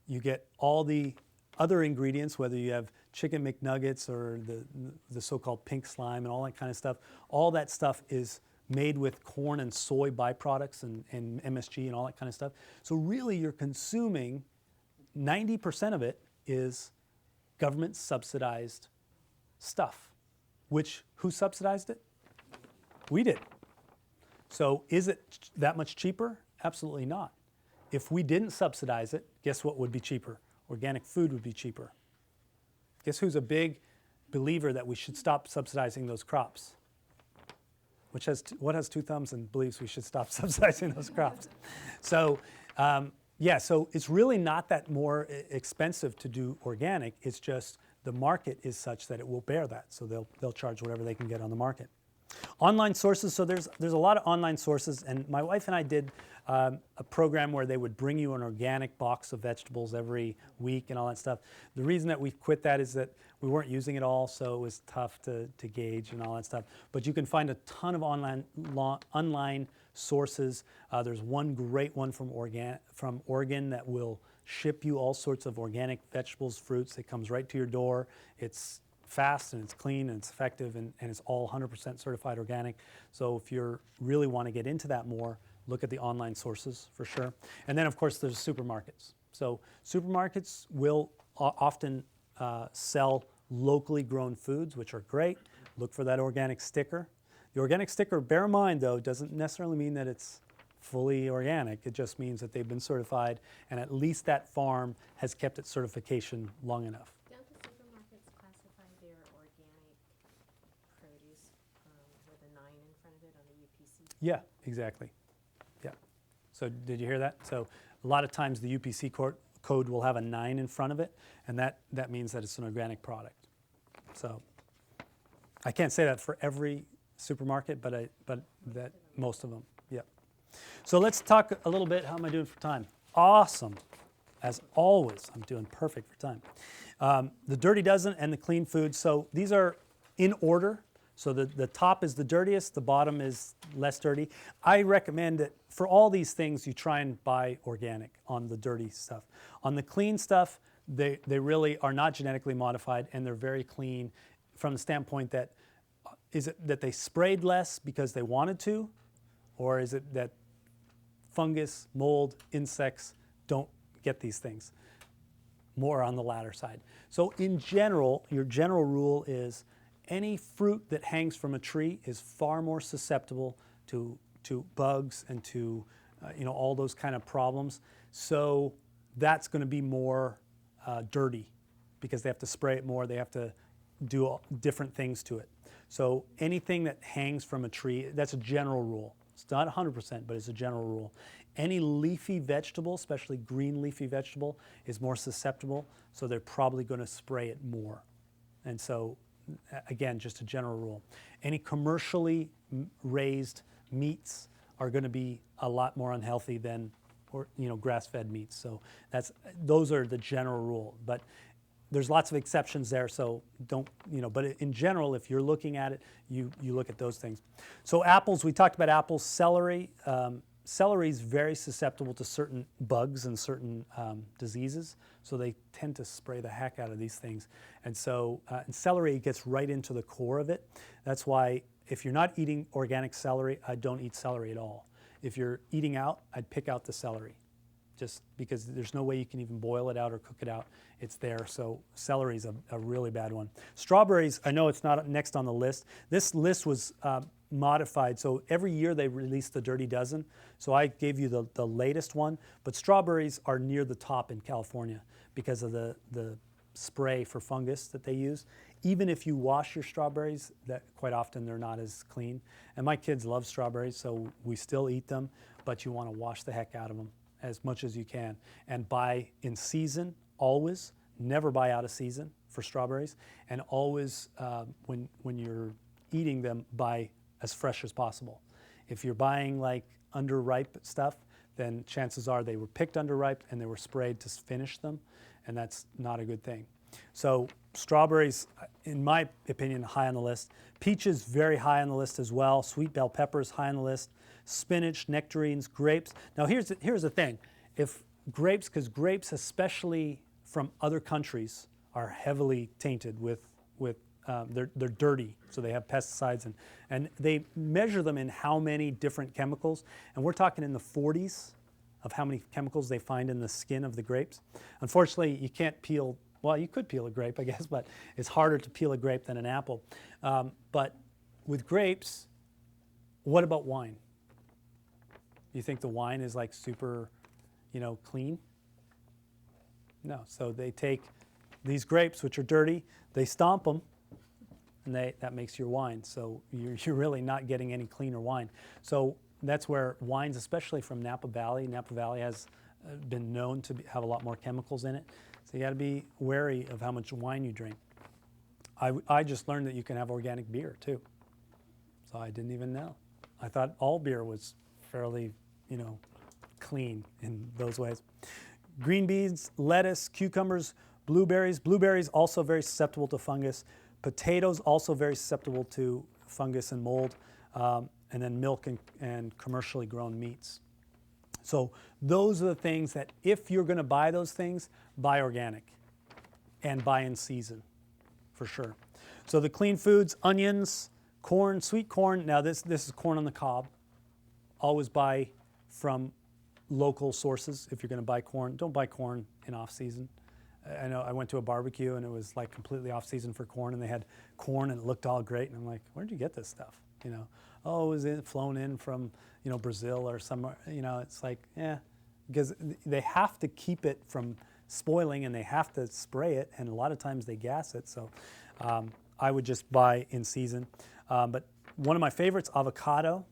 You get all the other ingredients, whether you have chicken McNuggets or the so-called pink slime and all that kind of stuff. All that stuff is made with corn and soy byproducts and MSG and all that kind of stuff. So really you're consuming 90% of it is government subsidized stuff, which who subsidized it? We did. So is it that much cheaper? Absolutely not. If we didn't subsidize it, guess what would be cheaper? Organic food would be cheaper. Guess who's a big believer that we should stop subsidizing those crops? What has two thumbs and believes we should stop subsidizing those crops? So, so it's really not that more expensive to do organic. It's just the market is such that it will bear that. So they'll charge whatever they can get on the market. Online sources, so there's a lot of online sources, and my wife and I did a program where they would bring you an organic box of vegetables every week and all that stuff. The reason that we quit that is that we weren't using it all, so it was tough to gauge and all that stuff. But you can find a ton of online sources. There's one great one from Oregon that will ship you all sorts of organic vegetables, fruits. It comes right to your door. It's fast and it's clean and it's effective and it's all 100% certified organic. So if you really want to get into that more, look at the online sources for sure. And then of course there's supermarkets. So supermarkets will often sell locally grown foods, which are great. Look for that organic sticker. The organic sticker, bear in mind though, doesn't necessarily mean that it's fully organic. It just means that they've been certified and at least that farm has kept its certification long enough. Don't the supermarkets classify their organic produce with a 9 in front of it on the UPC? Yeah, exactly. Yeah. So did you hear that? So a lot of times the UPC code will have a 9 in front of it, and that means that it's an organic product. So I can't say that for every supermarket, but that most of them. Yeah. So let's talk a little bit. How am I doing for time? Awesome. As always, I'm doing perfect for time. The Dirty Dozen and the Clean Food. So these are in order. So the top is the dirtiest, the bottom is less dirty. I recommend that for all these things, you try and buy organic on the dirty stuff. On the clean stuff, they really are not genetically modified and they're very clean from the standpoint that, is it that they sprayed less because they wanted to? Or is it that fungus, mold, insects don't get these things? More on the latter side. So in general, your general rule is any fruit that hangs from a tree is far more susceptible to bugs and to all those kind of problems. So that's going to be more dirty because they have to spray it more. They have to do different things to it. So anything that hangs from a tree, that's a general rule. It's not 100%, but it's a general rule. Any leafy vegetable, especially green leafy vegetable, is more susceptible, so they're probably going to spray it more. And so, again, just a general rule. Any commercially raised meats are going to be a lot more unhealthy than grass-fed meats. So those are the general rule. But there's lots of exceptions there, so don't, but in general, if you're looking at it, you look at those things. So apples, we talked about apples. Celery. Celery is very susceptible to certain bugs and certain diseases, so they tend to spray the heck out of these things. And so and celery gets right into the core of it. That's why if you're not eating organic celery, I don't eat celery at all. If you're eating out, I'd pick out the celery, just because there's no way you can even boil it out or cook it out. It's there, so celery is a really bad one. Strawberries, I know it's not next on the list. This list was modified, so every year they release the Dirty Dozen. So I gave you the latest one, but strawberries are near the top in California because of the spray for fungus that they use. Even if you wash your strawberries, that quite often they're not as clean. And my kids love strawberries, so we still eat them, but you want to wash the heck out of them as much as you can. And buy in season, always. Never buy out of season for strawberries. And always, when you're eating them, buy as fresh as possible. If you're buying like underripe stuff, then chances are they were picked underripe and they were sprayed to finish them, and that's not a good thing. So strawberries, in my opinion, high on the list. Peaches, very high on the list as well. Sweet bell peppers, high on the list. Spinach, nectarines, grapes. Now here's the thing. If grapes, because grapes, especially from other countries, are heavily tainted with they're dirty, so they have pesticides, and they measure them in how many different chemicals, and we're talking in the 40s of how many chemicals they find in the skin of the grapes. Unfortunately, you can't peel, well, you could peel a grape, I guess, but it's harder to peel a grape than an apple. But with grapes, what about wine? You think the wine is like super, clean? No, so they take these grapes, which are dirty, they stomp them, and that makes your wine. So you're really not getting any cleaner wine. So that's where wines, especially from Napa Valley has been known to have a lot more chemicals in it. So you got to be wary of how much wine you drink. I just learned that you can have organic beer too. So I didn't even know. I thought all beer was fairly, clean in those ways. Green beans, lettuce, cucumbers, blueberries. Blueberries also very susceptible to fungus. Potatoes also very susceptible to fungus and mold. And then milk and commercially grown meats. So those are the things that if you're going to buy those things, buy organic and buy in season for sure. So the clean foods, onions, corn, sweet corn. Now this is corn on the cob. Always buy from local sources if you're going to buy corn. Don't buy corn in off season. I know I went to a barbecue and it was like completely off season for corn, and they had corn and it looked all great, and I'm like, where'd you get this stuff? Oh, it was flown in from Brazil or somewhere. It's like, because they have to keep it from spoiling and they have to spray it, and a lot of times they gas it. So I would just buy in season. But one of my favorites, avocado.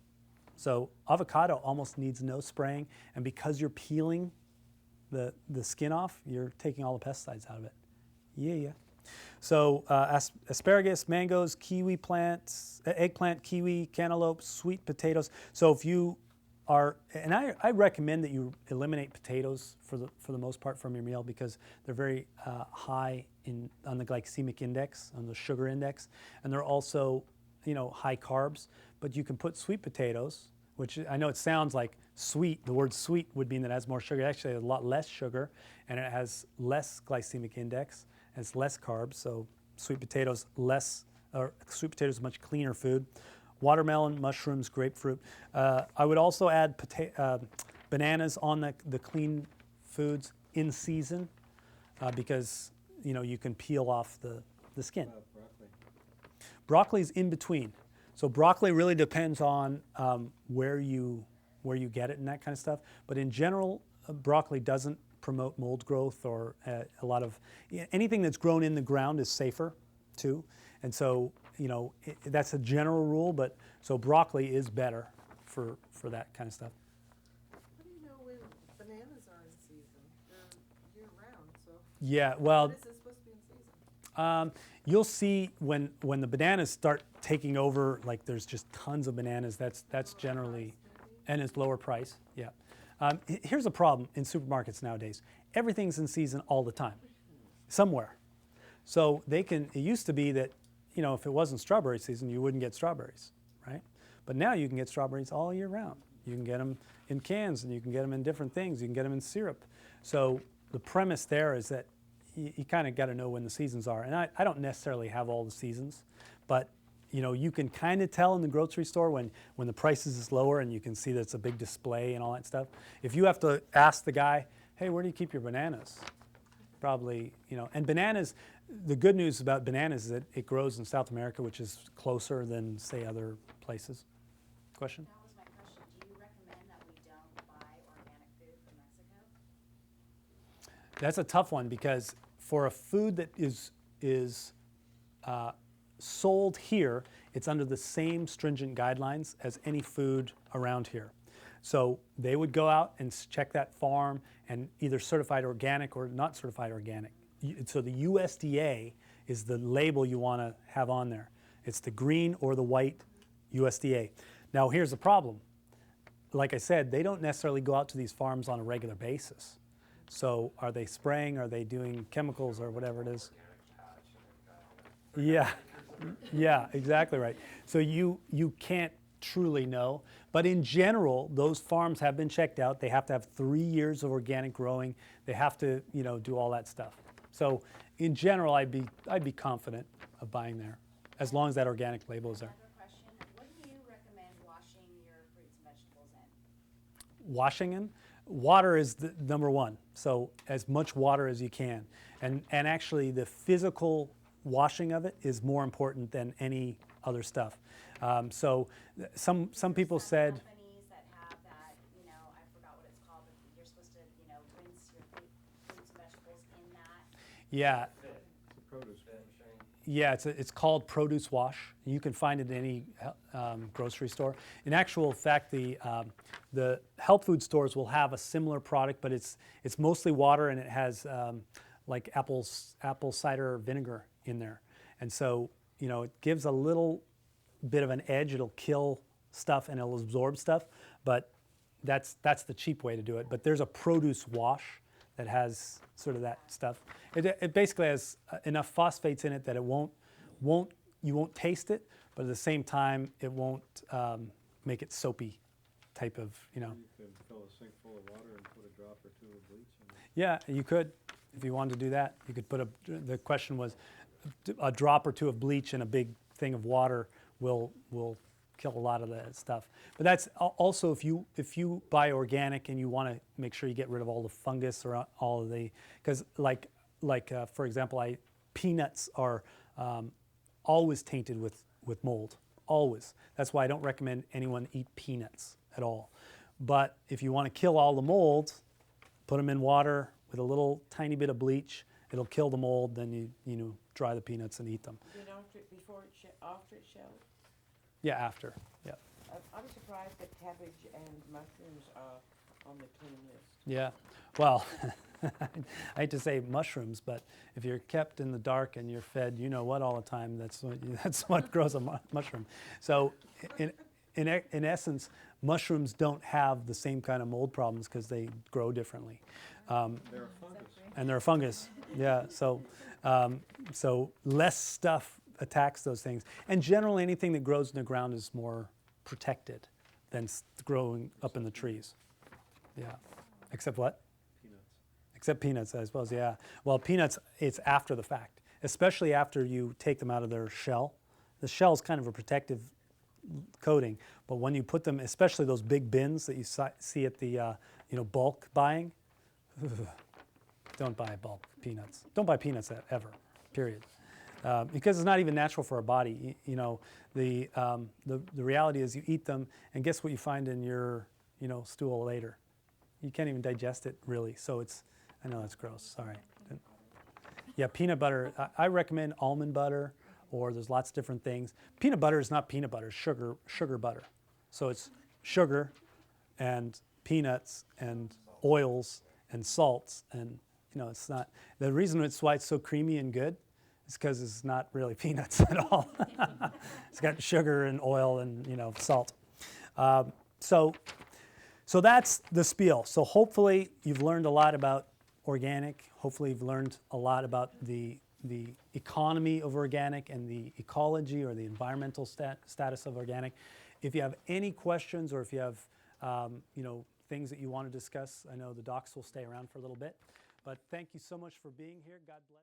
So avocado almost needs no spraying, and because you're peeling the skin off, you're taking all the pesticides out of it. Yeah. So asparagus, mangoes, kiwi plants, eggplant, kiwi, cantaloupe, sweet potatoes. So if you are, and I recommend that you eliminate potatoes for the most part from your meal, because they're very high on the glycemic index, on the sugar index, and they're also high carbs. But you can put sweet potatoes, which I know it sounds like sweet. The word sweet would mean that it has more sugar. It actually has a lot less sugar, and it has less glycemic index. It's less carbs, so sweet potatoes sweet potatoes is much cleaner food. Watermelon, mushrooms, grapefruit. I would also add bananas on the clean foods in season, because you can peel off the skin. Broccoli. Broccoli's in between. So broccoli really depends on where you get it and that kind of stuff. But in general, broccoli doesn't promote mold growth or a lot of anything that's grown in the ground is safer too. And so that's a general rule. But so broccoli is better for that kind of stuff. How do you know when bananas are in season? They're year round, so. Yeah, well, When is this supposed to be in season? you'll see when the bananas start taking over, like there's just tons of bananas. That's generally, and it's lower price. Yeah. Here's a problem in supermarkets nowadays. Everything's in season all the time, somewhere. So it used to be that, if it wasn't strawberry season, you wouldn't get strawberries, right? But now you can get strawberries all year round. You can get them in cans, and you can get them in different things. You can get them in syrup. So the premise there is that you kind of got to know when the seasons are. And I don't necessarily have all the seasons, but you can kind of tell in the grocery store when the prices is lower, and you can see that it's a big display and all that stuff. If you have to ask the guy, hey, where do you keep your bananas? Probably, and bananas, the good news about bananas is that it grows in South America, which is closer than, say, other places. Question? That was my question. Do you recommend that we don't buy organic food from Mexico? That's a tough one, because for a food that is sold here, it's under the same stringent guidelines as any food around here. So they would go out and check that farm and either certified organic or not certified organic. So the USDA is the label you want to have on there. It's the green or the white USDA. Now here's the problem. like I said, they don't necessarily go out to these farms on a regular basis. So are they spraying? Are they doing chemicals or whatever it is? Yeah, yeah, exactly right. So you can't truly know. But in general, those farms have been checked out. They have to have 3 years of organic growing. They have to, do all that stuff. So in general, I'd be confident of buying there, as long as that organic label is there. Another question, what do you recommend washing your fruits and vegetables in? Washing in, water is the number one. So as much water as you can. And actually the physical washing of it is more important than any other stuff. So some people said, Companies that have that, I forgot what it's called, but you're supposed to, rinse your fruits and vegetables in that. yeah, It's a produce washing. yeah, it's called Produce Wash. You can find it in any grocery store. In actual fact, the health food stores will have a similar product, but it's mostly water and it has like apple cider vinegar in there, and so it gives a little bit of an edge. It'll kill stuff and it'll absorb stuff, but that's the cheap way to do it. But there's a produce wash that has sort of that stuff. It basically has enough phosphates in it that you won't taste it, but at the same time it won't make it soapy type of. You could fill a sink full of water and put a drop or two of bleach in it. Yeah, you could, if you wanted to do that. You could put the question was, a drop or two of bleach in a big thing of water will kill a lot of that stuff. But that's also if you buy organic and you want to make sure you get rid of all the fungus or all of the, because like for example, peanuts are always tainted with mold, always. That's why I don't recommend anyone eat peanuts at all. But if you want to kill all the mold, put them in water with a little tiny bit of bleach. It'll kill the mold. Then you dry the peanuts and eat them. After it shelled? Yeah, after. Yeah. I'm surprised that cabbage and mushrooms are on the clean list. Yeah. Well, I hate to say mushrooms, but if you're kept in the dark and you're fed, all the time, that's what grows a mushroom. So, in essence, mushrooms don't have the same kind of mold problems because they grow differently. They're a fungus. And they're a fungus. Yeah. So less stuff attacks those things. And generally, anything that grows in the ground is more protected than growing up in the trees. Yeah. Except what? Peanuts. Except peanuts, I suppose. Yeah. Well, peanuts, it's after the fact, especially after you take them out of their shell. The shell is kind of a protective coating, but when you put them, especially those big bins that you see at the bulk buying, don't buy bulk peanuts. Don't buy peanuts ever, period. Because it's not even natural for our body. The reality is you eat them, and guess what you find in your stool later? You can't even digest it really. So I know it's gross. Sorry. Yeah, peanut butter. I recommend almond butter, or there's lots of different things. Peanut butter is not peanut butter. It's sugar butter. So it's sugar, and peanuts, and oils, and salts, and it's not. The reason why it's so creamy and good is because it's not really peanuts at all. It's got sugar and oil and salt. So that's the spiel. So hopefully you've learned a lot about organic. Hopefully you've learned a lot about the economy of organic and the ecology or the environmental status of organic. If you have any questions or if you have things that you want to discuss, I know the docs will stay around for a little bit. But thank you so much for being here. God bless.